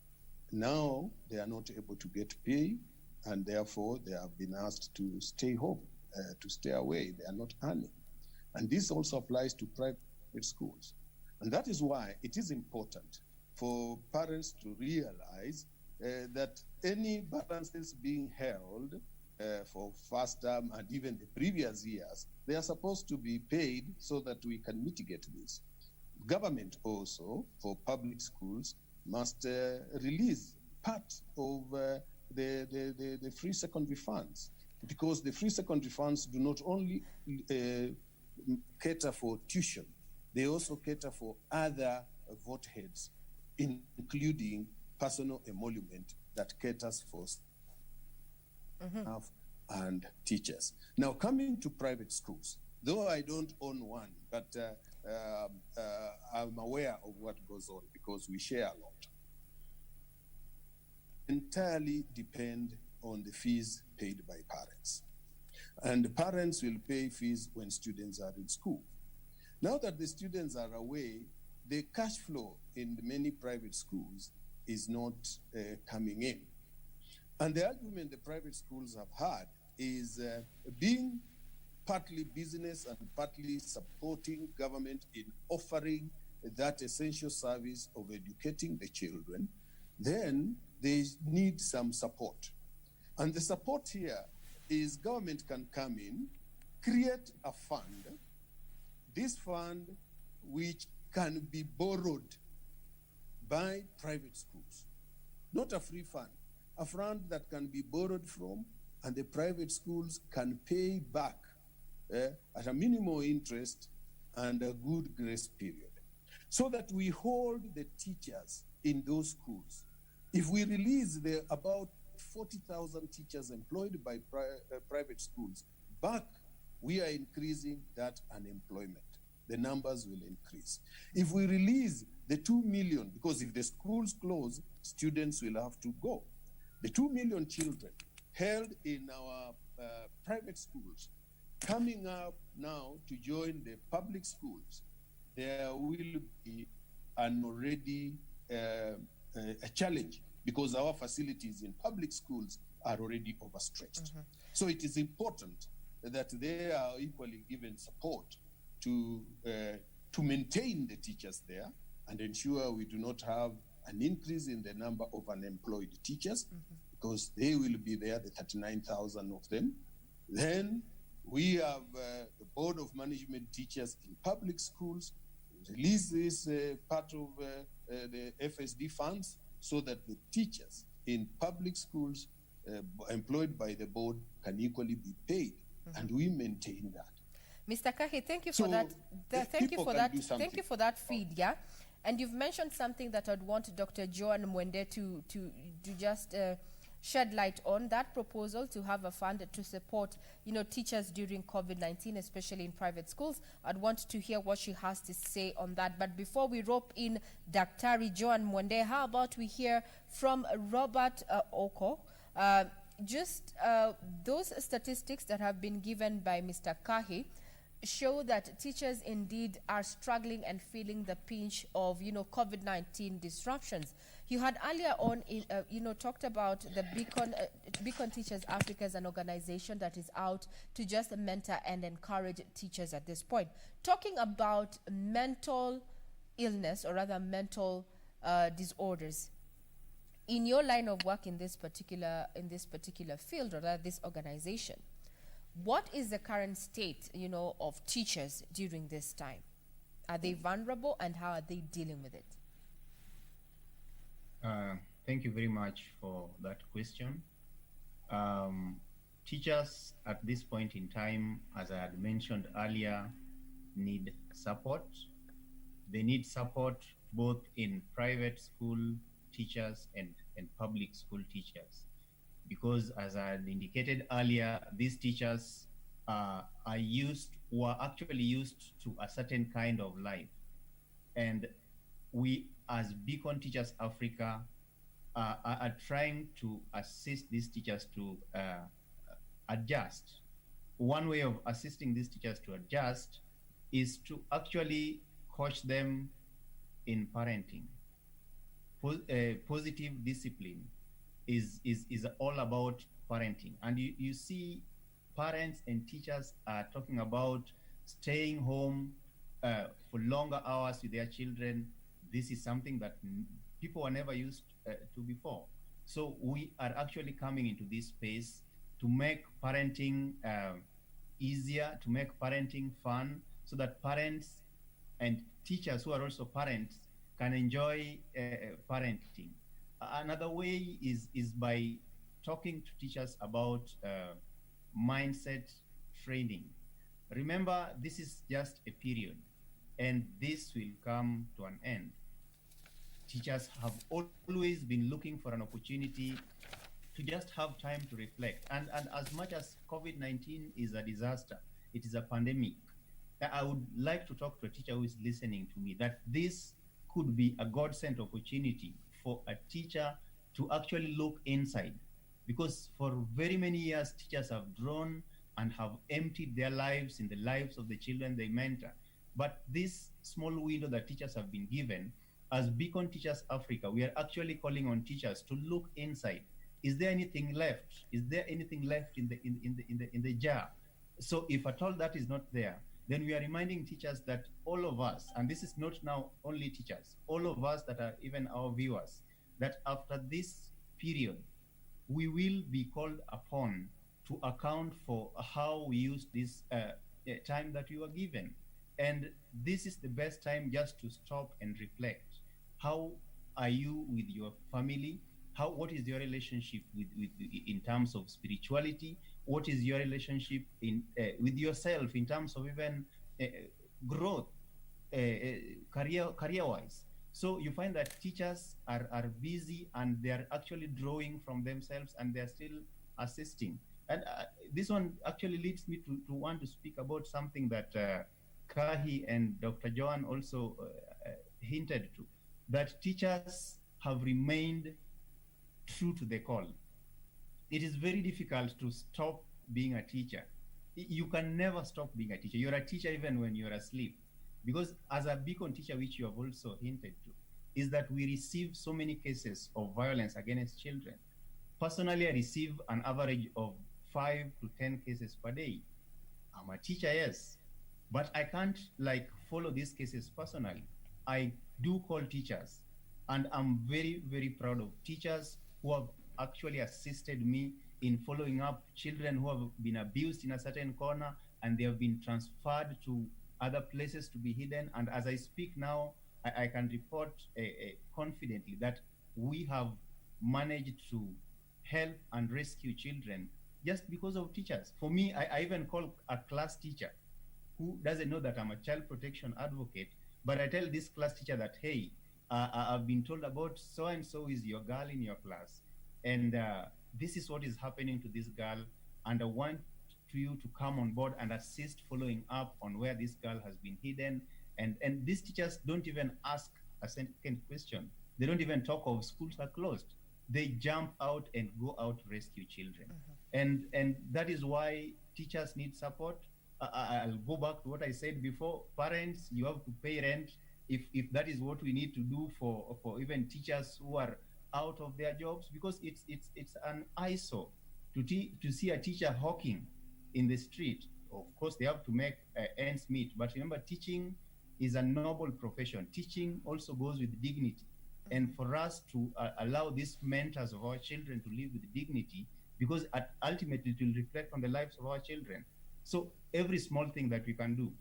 Now they are not able to get pay, and therefore they have been asked to stay home, to stay away. They are not earning. And this also applies to private schools. And that is why it is important for parents to realize that any balances being held for first term and even the previous years, they are supposed to be paid so that we can mitigate this. Government also, for public schools, must release part of the free secondary funds, because the free secondary funds do not only cater for tuition, they also cater for other vote heads, including personal emolument that caters for staff and teachers. Now, coming to private schools, though I don't own one, but I'm aware of what goes on because we share a lot. Entirely depend on the fees paid by parents. And the parents will pay fees when students are in school. Now that the students are away, the cash flow in many private schools is not coming in. And the argument the private schools have had is being partly business and partly supporting government in offering that essential service of educating the children, then they need some support. And the support here is government can come in, create a fund, this fund which can be borrowed by private schools, not a free fund, a fund that can be borrowed from, and the private schools can pay back at a minimal interest and a good grace period, so that we hold the teachers in those schools. If we release the about 40,000 teachers employed by private schools back, we are increasing that unemployment. The numbers will increase. If we release the 2 million, because if the schools close, students will have to go. The 2 million children held in our private schools, coming up now to join the public schools, there will be an already a challenge, because our facilities in public schools are already overstretched. So it is important that they are equally given support to maintain the teachers there and ensure we do not have an increase in the number of unemployed teachers, because they will be there, the 39,000 of them. Then we have the Board of Management teachers in public schools, release this part of the FSD funds so that the teachers in public schools employed by the board can equally be paid, and we maintain that. Mr. Kahi, thank you for that. Thank you for that feed, yeah. And you've mentioned something that I'd want Dr. Joan Mwende to just shed light on, that proposal to have a fund to support, teachers during COVID-19, especially in private schools. I'd want to hear what she has to say on that. But before we rope in Daktari Joan Mwende, how about we hear from Robert Ouko? Just those statistics that have been given by Mr. Kahi show that teachers indeed are struggling and feeling the pinch of, COVID-19 disruptions. You had earlier on, talked about the Beacon Teachers Africa as an organization that is out to just mentor and encourage teachers at this point. Talking about mental illness, or rather mental disorders, in your line of work in this particular field, or rather this organization, what is the current state, of teachers during this time? Are they vulnerable, and how are they dealing with it? Thank you very much for that question. teachers at this point in time, as I had mentioned earlier, need support. They need support both in private school teachers and public school teachers. Because as I had indicated earlier, these teachers were actually used to a certain kind of life. And we, as Beacon Teachers Africa, are trying to assist these teachers to adjust. One way of assisting these teachers to adjust is to actually coach them in parenting. Positive discipline is all about parenting. And you see parents and teachers are talking about staying home for longer hours with their children. This is something that people were never used to before. So we are actually coming into this space to make parenting easier, to make parenting fun, so that parents and teachers who are also parents can enjoy parenting. Another way is by talking to teachers about mindset training. Remember, this is just a period, and this will come to an end. Teachers have always been looking for an opportunity to just have time to reflect. And as much as COVID-19 is a disaster, it is a pandemic, I would like to talk to a teacher who is listening to me that this could be a God-sent opportunity for a teacher to actually look inside. Because for very many years, teachers have drawn and have emptied their lives in the lives of the children they mentor. But this small window that teachers have been given, as Beacon Teachers Africa, we are actually calling on teachers to look inside. Is there anything left? Is there anything left in the jar? So if at all that is not there, then we are reminding teachers that all of us, and this is not now only teachers, all of us that are even our viewers, that after this period, we will be called upon to account for how we use this time that we were given. And this is the best time just to stop and reflect. How are you with your family? What is your relationship with in terms of spirituality? What is your relationship with yourself in terms of even growth, career-wise? So you find that teachers are busy and they are actually drawing from themselves and they're still assisting. And this one actually leads me to want to speak about something that Kahi and Dr. Joan also hinted to, that teachers have remained true to the call. It is very difficult to stop being a teacher. You can never stop being a teacher. You're a teacher even when you're asleep. Because as a Beacon teacher, which you have also hinted to, is that we receive so many cases of violence against children. Personally, I receive an average of 5 to 10 cases per day. I'm a teacher, yes, but I can't follow these cases personally. I do call teachers, and I'm very, very proud of teachers who have actually assisted me in following up children who have been abused in a certain corner and they have been transferred to other places to be hidden. And as I speak now, I can report confidently that we have managed to help and rescue children just because of teachers. For me, I even call a class teacher who doesn't know that I'm a child protection advocate, but I tell this class teacher that, hey, I've been told about so-and-so is your girl in your class, and this is what is happening to this girl, and I want you to come on board and assist following up on where this girl has been hidden. And these teachers don't even ask a second question. They don't even talk of schools are closed. They jump out and go out to rescue children. Mm-hmm. And that is why teachers need support. I'll go back to what I said before. Parents, you have to pay rent. If that is what we need to do for even teachers who are out of their jobs, because it's an eyesore to see a teacher hawking in the street. Of course, they have to make ends meet. But remember, teaching is a noble profession. Teaching also goes with dignity. And for us to allow these mentors of our children to live with dignity, because ultimately it will reflect on the lives of our children. So every small thing that we can do,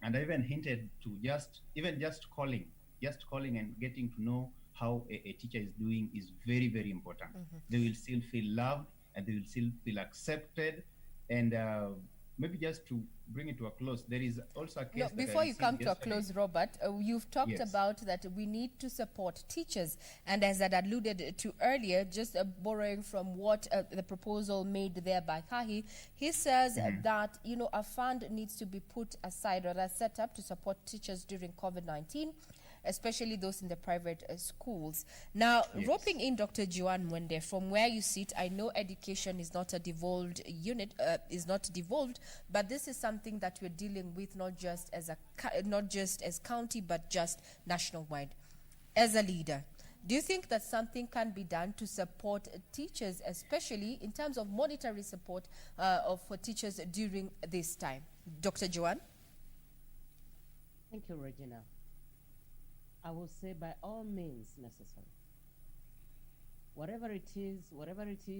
and I even hinted to just calling and getting to know how a teacher is doing is very, very important. Mm-hmm. They will still feel loved, and they will still feel accepted. And maybe just to bring it to a close, there is also a case No, that before you come to a yesterday. close, Robert, you've talked Yes. about that we need to support teachers. And as I alluded to earlier, just borrowing from what the proposal made there by Kahi, he says that, a fund needs to be put aside or set up to support teachers during COVID-19, especially those in the private schools. Now, roping in Dr. Joan Mwende, from where you sit, I know education is not a devolved unit, but this is something that we're dealing with not just as county, but just nationwide. As a leader, do you think that something can be done to support teachers, especially in terms of monetary support for teachers during this time? Dr. Joan? Thank you, Regina. I will say by all means necessary. Whatever it is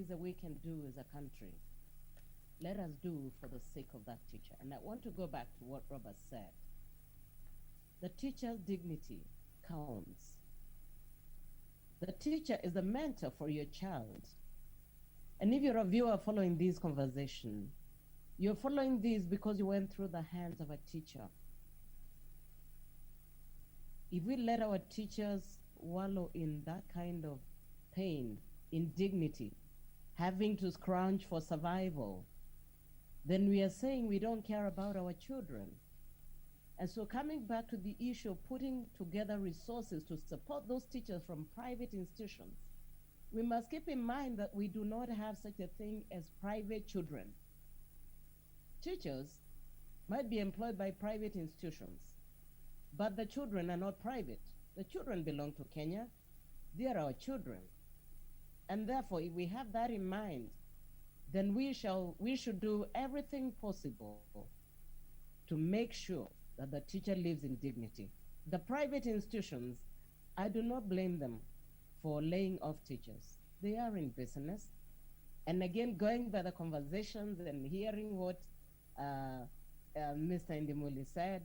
that we can do as a country, let us do for the sake of that teacher. And I want to go back to what Robert said. The teacher's dignity counts. The teacher is the mentor for your child. And if you're a viewer following this conversation, you're following this because you went through the hands of a teacher. If we let our teachers wallow in that kind of pain, indignity, having to scrounge for survival, then we are saying we don't care about our children. And so coming back to the issue of putting together resources to support those teachers from private institutions, we must keep in mind that we do not have such a thing as private children. Teachers might be employed by private institutions, but the children are not private. The children belong to Kenya. They are our children. And therefore, if we have that in mind, then we should do everything possible to make sure that the teacher lives in dignity. The private institutions, I do not blame them for laying off teachers. They are in business. And again, going by the conversations and hearing what Mr. Indimuli said,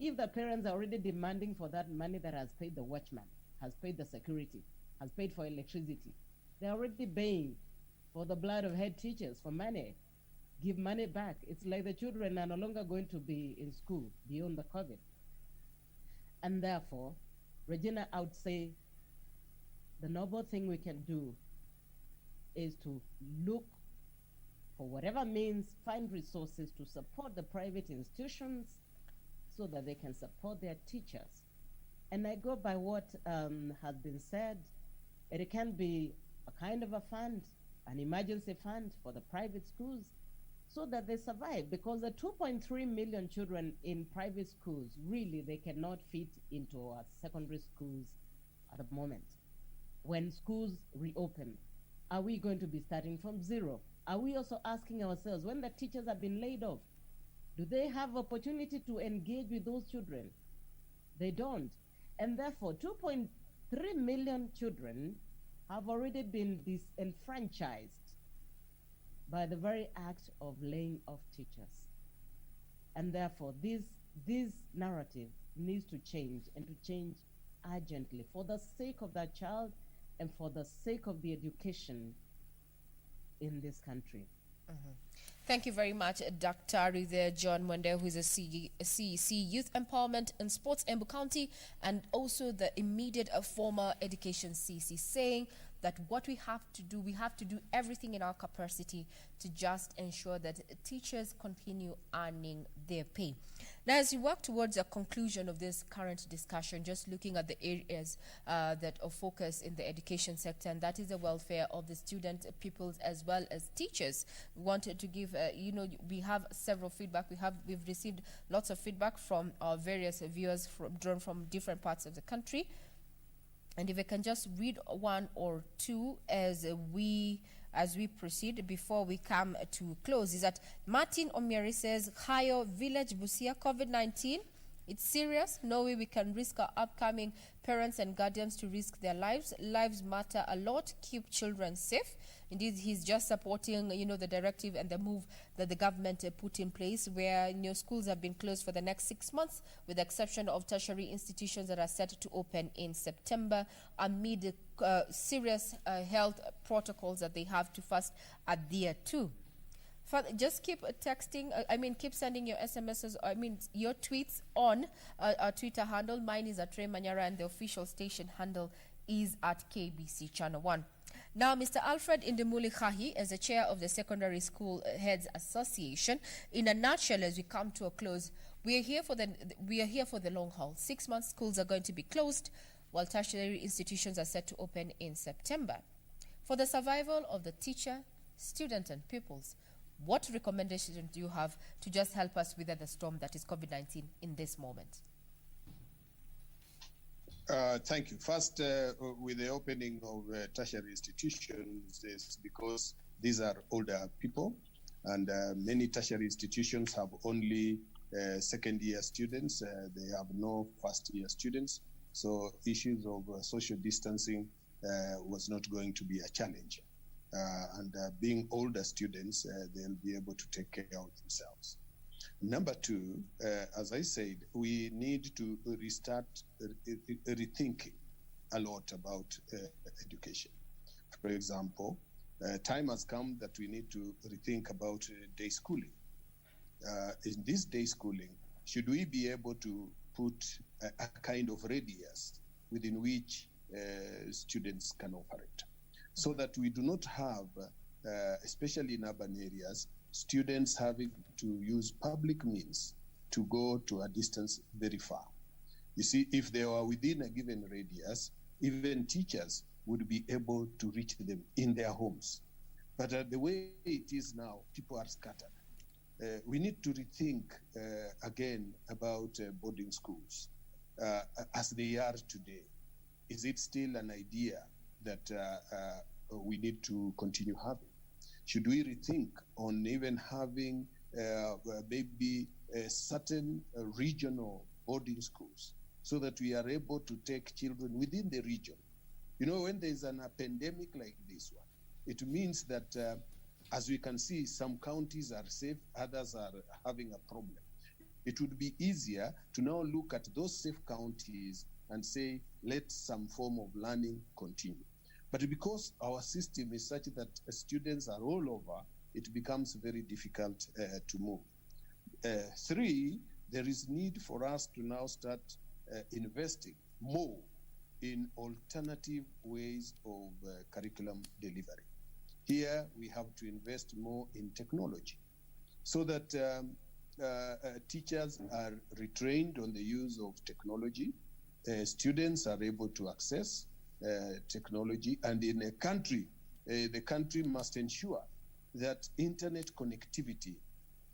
if the parents are already demanding for that money that has paid the watchman, has paid the security, has paid for electricity, they're already paying for the blood of head teachers for money. Give money back. It's like the children are no longer going to be in school beyond the COVID. And therefore, Regina, I would say the noble thing we can do is to look for whatever means, find resources to support the private institutions so that they can support their teachers. And I go by what has been said. It can be a kind of a fund, an emergency fund for the private schools so that they survive, because the 2.3 million children in private schools, really, they cannot fit into our secondary schools at the moment. When schools reopen, are we going to be starting from zero? Are we also asking ourselves, when the teachers have been laid off, do they have opportunity to engage with those children? They don't. And therefore, 2.3 million children have already been disenfranchised by the very act of laying off teachers. And therefore, this narrative needs to change, and to change urgently for the sake of that child and for the sake of the education in this country. Thank you very much, Dr. Joan Mwende, who is a CEC Youth Empowerment and Sports Embu County, and also the immediate former Education CC, saying that what we have to do everything in our capacity to just ensure that teachers continue earning their pay. Now, as we work towards a conclusion of this current discussion, just looking at the areas that are focused in the education sector, and that is the welfare of the student pupils as well as teachers. We wanted to give, we have several feedback. We've received lots of feedback from our various viewers drawn from different parts of the country. And if I can just read one or two as we proceed before we come to close, is that Martin Omieri says, Hayo Village Busia, COVID-19 It's serious. No way we can risk our upcoming parents and guardians to risk their lives. Lives matter a lot. Keep children safe. Indeed, he's just supporting, the directive and the move that the government put in place, where schools have been closed for the next 6 months, with the exception of tertiary institutions that are set to open in September, amid serious health protocols that they have to first adhere to. Just keep texting, keep sending your SMSs, your tweets on our Twitter handle. Mine is at Manyara, and the official station handle is at KBC Channel 1. Now, Mr. Alfred Indimuli as the chair of the Secondary School Heads Association, in a nutshell, as we come to a close, we are here for the long haul. 6 months schools are going to be closed, while tertiary institutions are set to open in September. For the survival of the teacher, student, and pupils, what recommendations do you have to just help us weather the storm that is COVID-19 in this moment? Thank you. First, with the opening of tertiary institutions, it's because these are older people, and many tertiary institutions have only second-year students. They have no first-year students. So issues of social distancing was not going to be a challenge. And being older students, they'll be able to take care of themselves. Number two, as I said, we need to restart rethinking a lot about education. For example, time has come that we need to rethink about day schooling. In this day schooling, should we be able to put a kind of radius within which students can operate, so that we do not have, especially in urban areas, students having to use public means to go to a distance very far. You see, if they were within a given radius, even teachers would be able to reach them in their homes. But the way it is now, people are scattered. We need to rethink again about boarding schools as they are today. Is it still an idea that we need to continue having? Should we rethink on even having maybe certain regional boarding schools, so that we are able to take children within the region? When there's a pandemic like this one, it means that, as we can see, some counties are safe, others are having a problem. It would be easier to now look at those safe counties and say, let some form of learning continue. But because our system is such that students are all over, it becomes very difficult to move. Three, there is need for us to now start investing more in alternative ways of curriculum delivery. Here, we have to invest more in technology, so that teachers are retrained on the use of technology, students are able to access technology, and in a country, the country must ensure that internet connectivity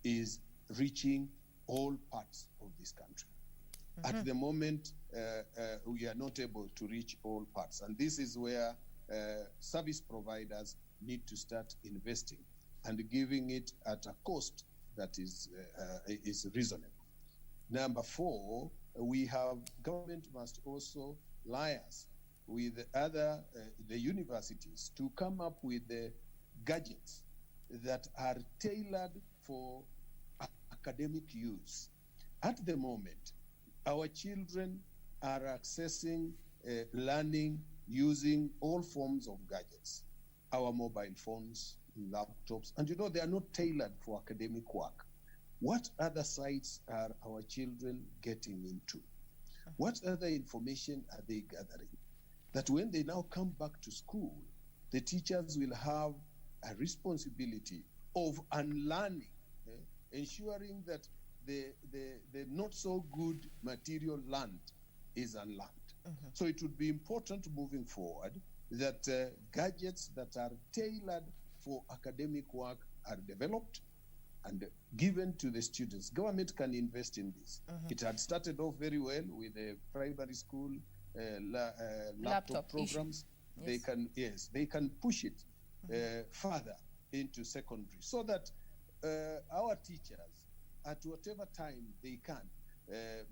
is reaching all parts of this country. Mm-hmm. At the moment, we are not able to reach all parts, and this is where service providers need to start investing and giving it at a cost that is reasonable. Number four, government must also liaise with the universities to come up with the gadgets that are tailored for academic use. At the moment, our children are accessing learning using all forms of gadgets, our mobile phones, laptops, and they are not tailored for academic work. What other sites are our children getting into? What other information are they gathering? That when they now come back to school, the teachers will have a responsibility of unlearning, ensuring that the not so good material learned is unlearned. Mm-hmm. So it would be important moving forward that gadgets that are tailored for academic work are developed and given to the students. Government can invest in this. Mm-hmm. It had started off very well with the primary school laptop programs. Yes. They can push it further into secondary, so that our teachers, at whatever time they can,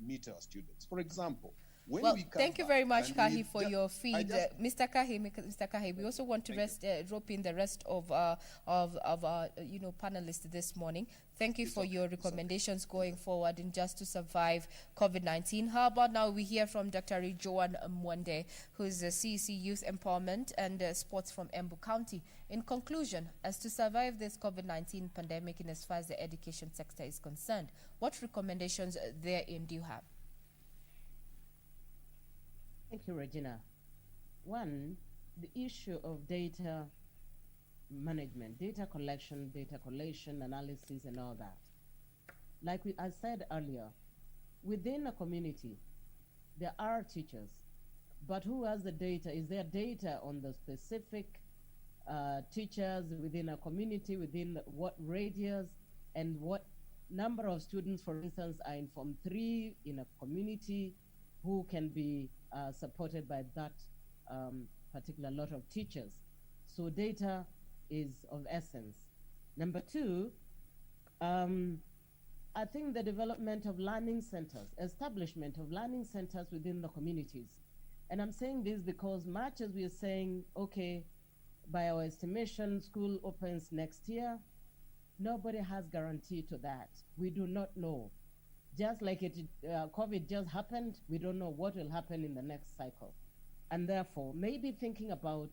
meet our students. For example, when well, we come thank you back very much, and Kahi, we for ju- your I feed. just- Mr. Kahi, we also want to rope in the rest of our panelists this morning. Thank you for your recommendations going forward in just to survive COVID-19. How about now we hear from Dr. Joan Mwende, who is the CEC Youth Empowerment and Sports from Embu County. In conclusion, as to survive this COVID-19 pandemic in as far as the education sector is concerned, what recommendations therein do you have? Thank you, Regina. One, the issue of data management, data collection, data collation, analysis, and all that. Like I said earlier, within a community, there are teachers, but who has the data? Is there data on the specific teachers within a community, within what radius, and what number of students, for instance, are in Form 3 in a community who can be supported by that particular lot of teachers? So data is of essence. Number two, I think the development of learning centers, establishment of learning centers within the communities. And I'm saying this because much as we are saying, okay, by our estimation, school opens next year, nobody has guarantee to that. We do not know. Just like COVID just happened, we don't know what will happen in the next cycle. And therefore, maybe thinking about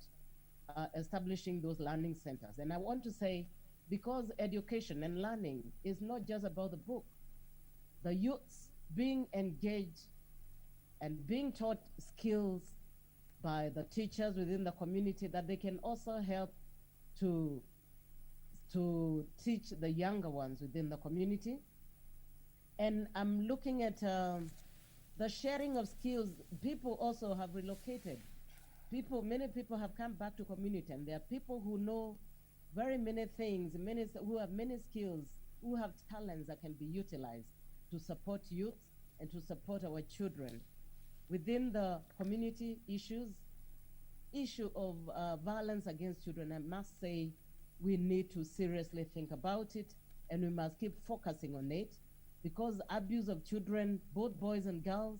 establishing those learning centers. And I want to say, because education and learning is not just about the book, the youths being engaged and being taught skills by the teachers within the community that they can also help to teach the younger ones within the community. And I'm looking at the sharing of skills. People also have relocated. Many people have come back to community, and there are people who know very many things, who have many skills, who have talents that can be utilized to support youth and to support our children. Within the community issue of violence against children, I must say we need to seriously think about it, and we must keep focusing on it, because abuse of children, both boys and girls,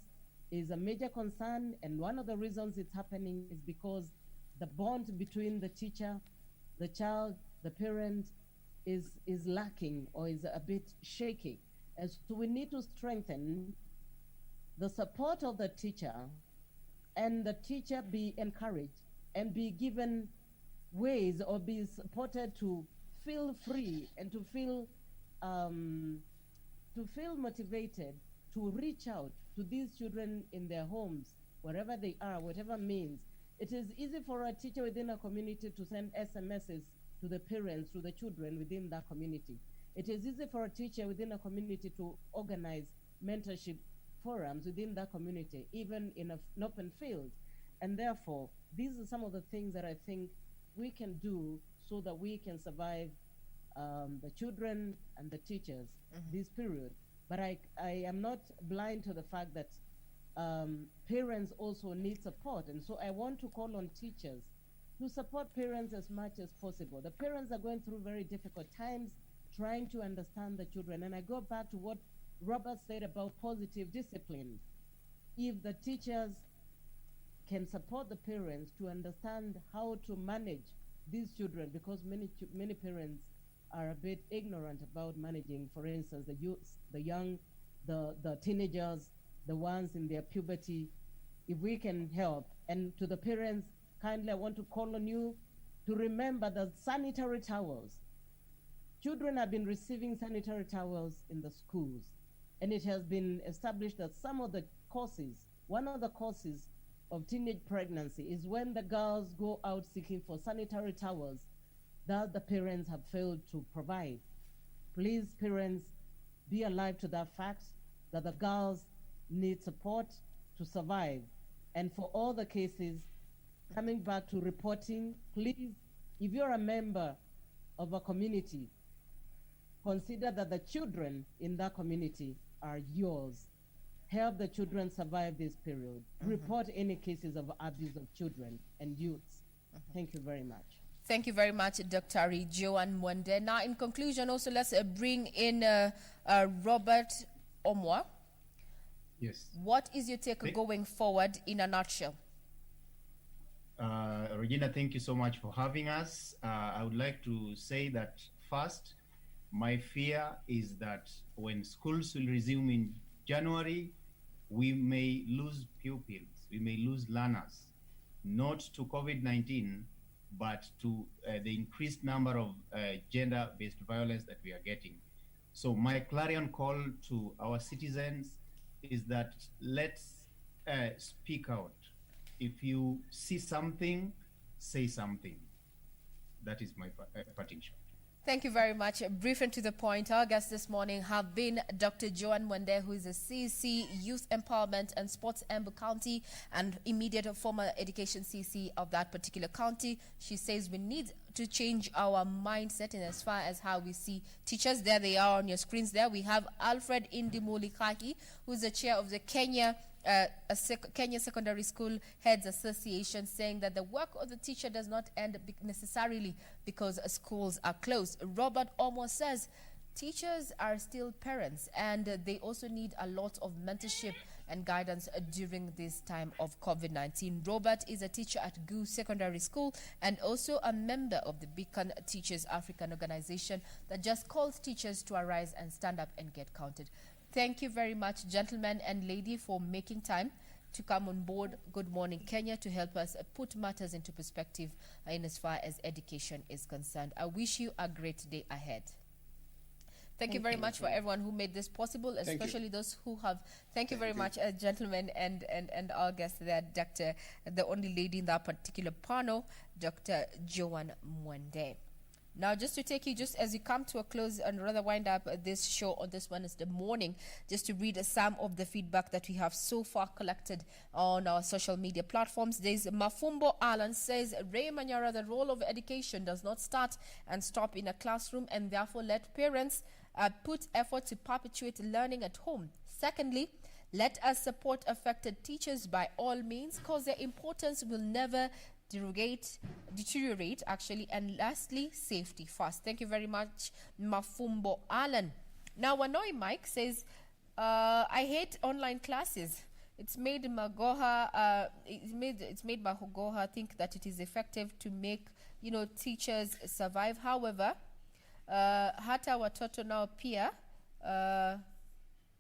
is a major concern. And one of the reasons it's happening is because the bond between the teacher, the child, the parent is lacking or is a bit shaky. And so we need to strengthen the support of the teacher, and the teacher be encouraged and be given ways or be supported to feel free and to feel motivated to reach out to these children in their homes, wherever they are, whatever means. It is easy for a teacher within a community to send SMSs to the parents, to the children within that community. It is easy for a teacher within a community to organize mentorship forums within that community, even in an open field. And therefore, these are some of the things that I think we can do so that we can survive the children and the teachers this period. But I am not blind to the fact that parents also need support. And so I want to call on teachers to support parents as much as possible. The parents are going through very difficult times trying to understand the children. And I go back to what Robert said about positive discipline. If the teachers can support the parents to understand how to manage these children, because many parents are a bit ignorant about managing, for instance, the youths, the young, the teenagers, the ones in their puberty. If we can help, and to the parents, kindly I want to call on you to remember the sanitary towels. Children have been receiving sanitary towels in the schools, and it has been established that some of the causes, one of the causes of teenage pregnancy is when the girls go out seeking for sanitary towels that the parents have failed to provide. Please, parents, be alive to that fact that the girls need support to survive. And for all the cases, coming back to reporting, please, if you're a member of a community, consider that the children in that community are yours. Help the children survive this period. Report any cases of abuse of children and youths. Thank you very much. Thank you very much, Dr. Joan Mwende. Now, in conclusion, also let's bring in Robert Omwa. Yes. What is your take going forward in a nutshell? Regina, thank you so much for having us. I would like to say that first, my fear is that when schools will resume in January, we may lose pupils, we may lose learners, not to COVID-19, but to the increased number of gender-based violence that we are getting. So my clarion call to our citizens is that let's speak out. If you see something, say something. That is my parting shot. Thank you very much. Brief and to the point. Our guests this morning have been Dr. Joan Mwende, who is a CC Youth Empowerment and Sports Embu County and immediate former education CC of that particular county. She says we need to change our mindset in as far as how we see teachers. There they are on your screens there. We have Alfred Indimuli, who is the chair of the Kenya Secondary School Heads Association, saying that the work of the teacher does not end necessarily because schools are closed. Robert almost says teachers are still parents and they also need a lot of mentorship and guidance during this time of COVID-19. Robert is a teacher at GU Secondary School and also a member of the Beacon Teachers African organization that just calls teachers to arise and stand up and get counted. Thank you very much, gentlemen and lady, for making time to come on board Good Morning Kenya to help us put matters into perspective in as far as education is concerned. I wish you a great day ahead. Thank you very much for everyone who made this possible, especially those who have. Thank you very much, gentlemen, and our guest there, Dr. the only lady in that particular panel, Dr. Joan Mwende. Now, just to take you, just as you come to a close and rather wind up this show on this Wednesday morning, just to read some of the feedback that we have so far collected on our social media platforms. There's Mafumbo Alan says, Ray Manyara, the role of education does not start and stop in a classroom, and therefore let parents put effort to perpetuate learning at home. Secondly, let us support affected teachers by all means, because their importance will never deteriorate actually. And lastly, safety first. Thank you very much, Mafumbo Alan. Now, Wanoi Mike says, I hate online classes. It's made Magoha. It's made Magoha think that it is effective to make teachers survive. However, hata watoto nao pia.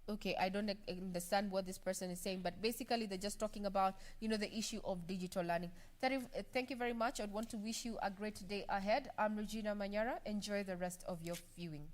Okay, I don't understand what this person is saying, but basically they're just talking about, the issue of digital learning. Thank you very much. I want to wish you a great day ahead. I'm Regina Manyara. Enjoy the rest of your viewing.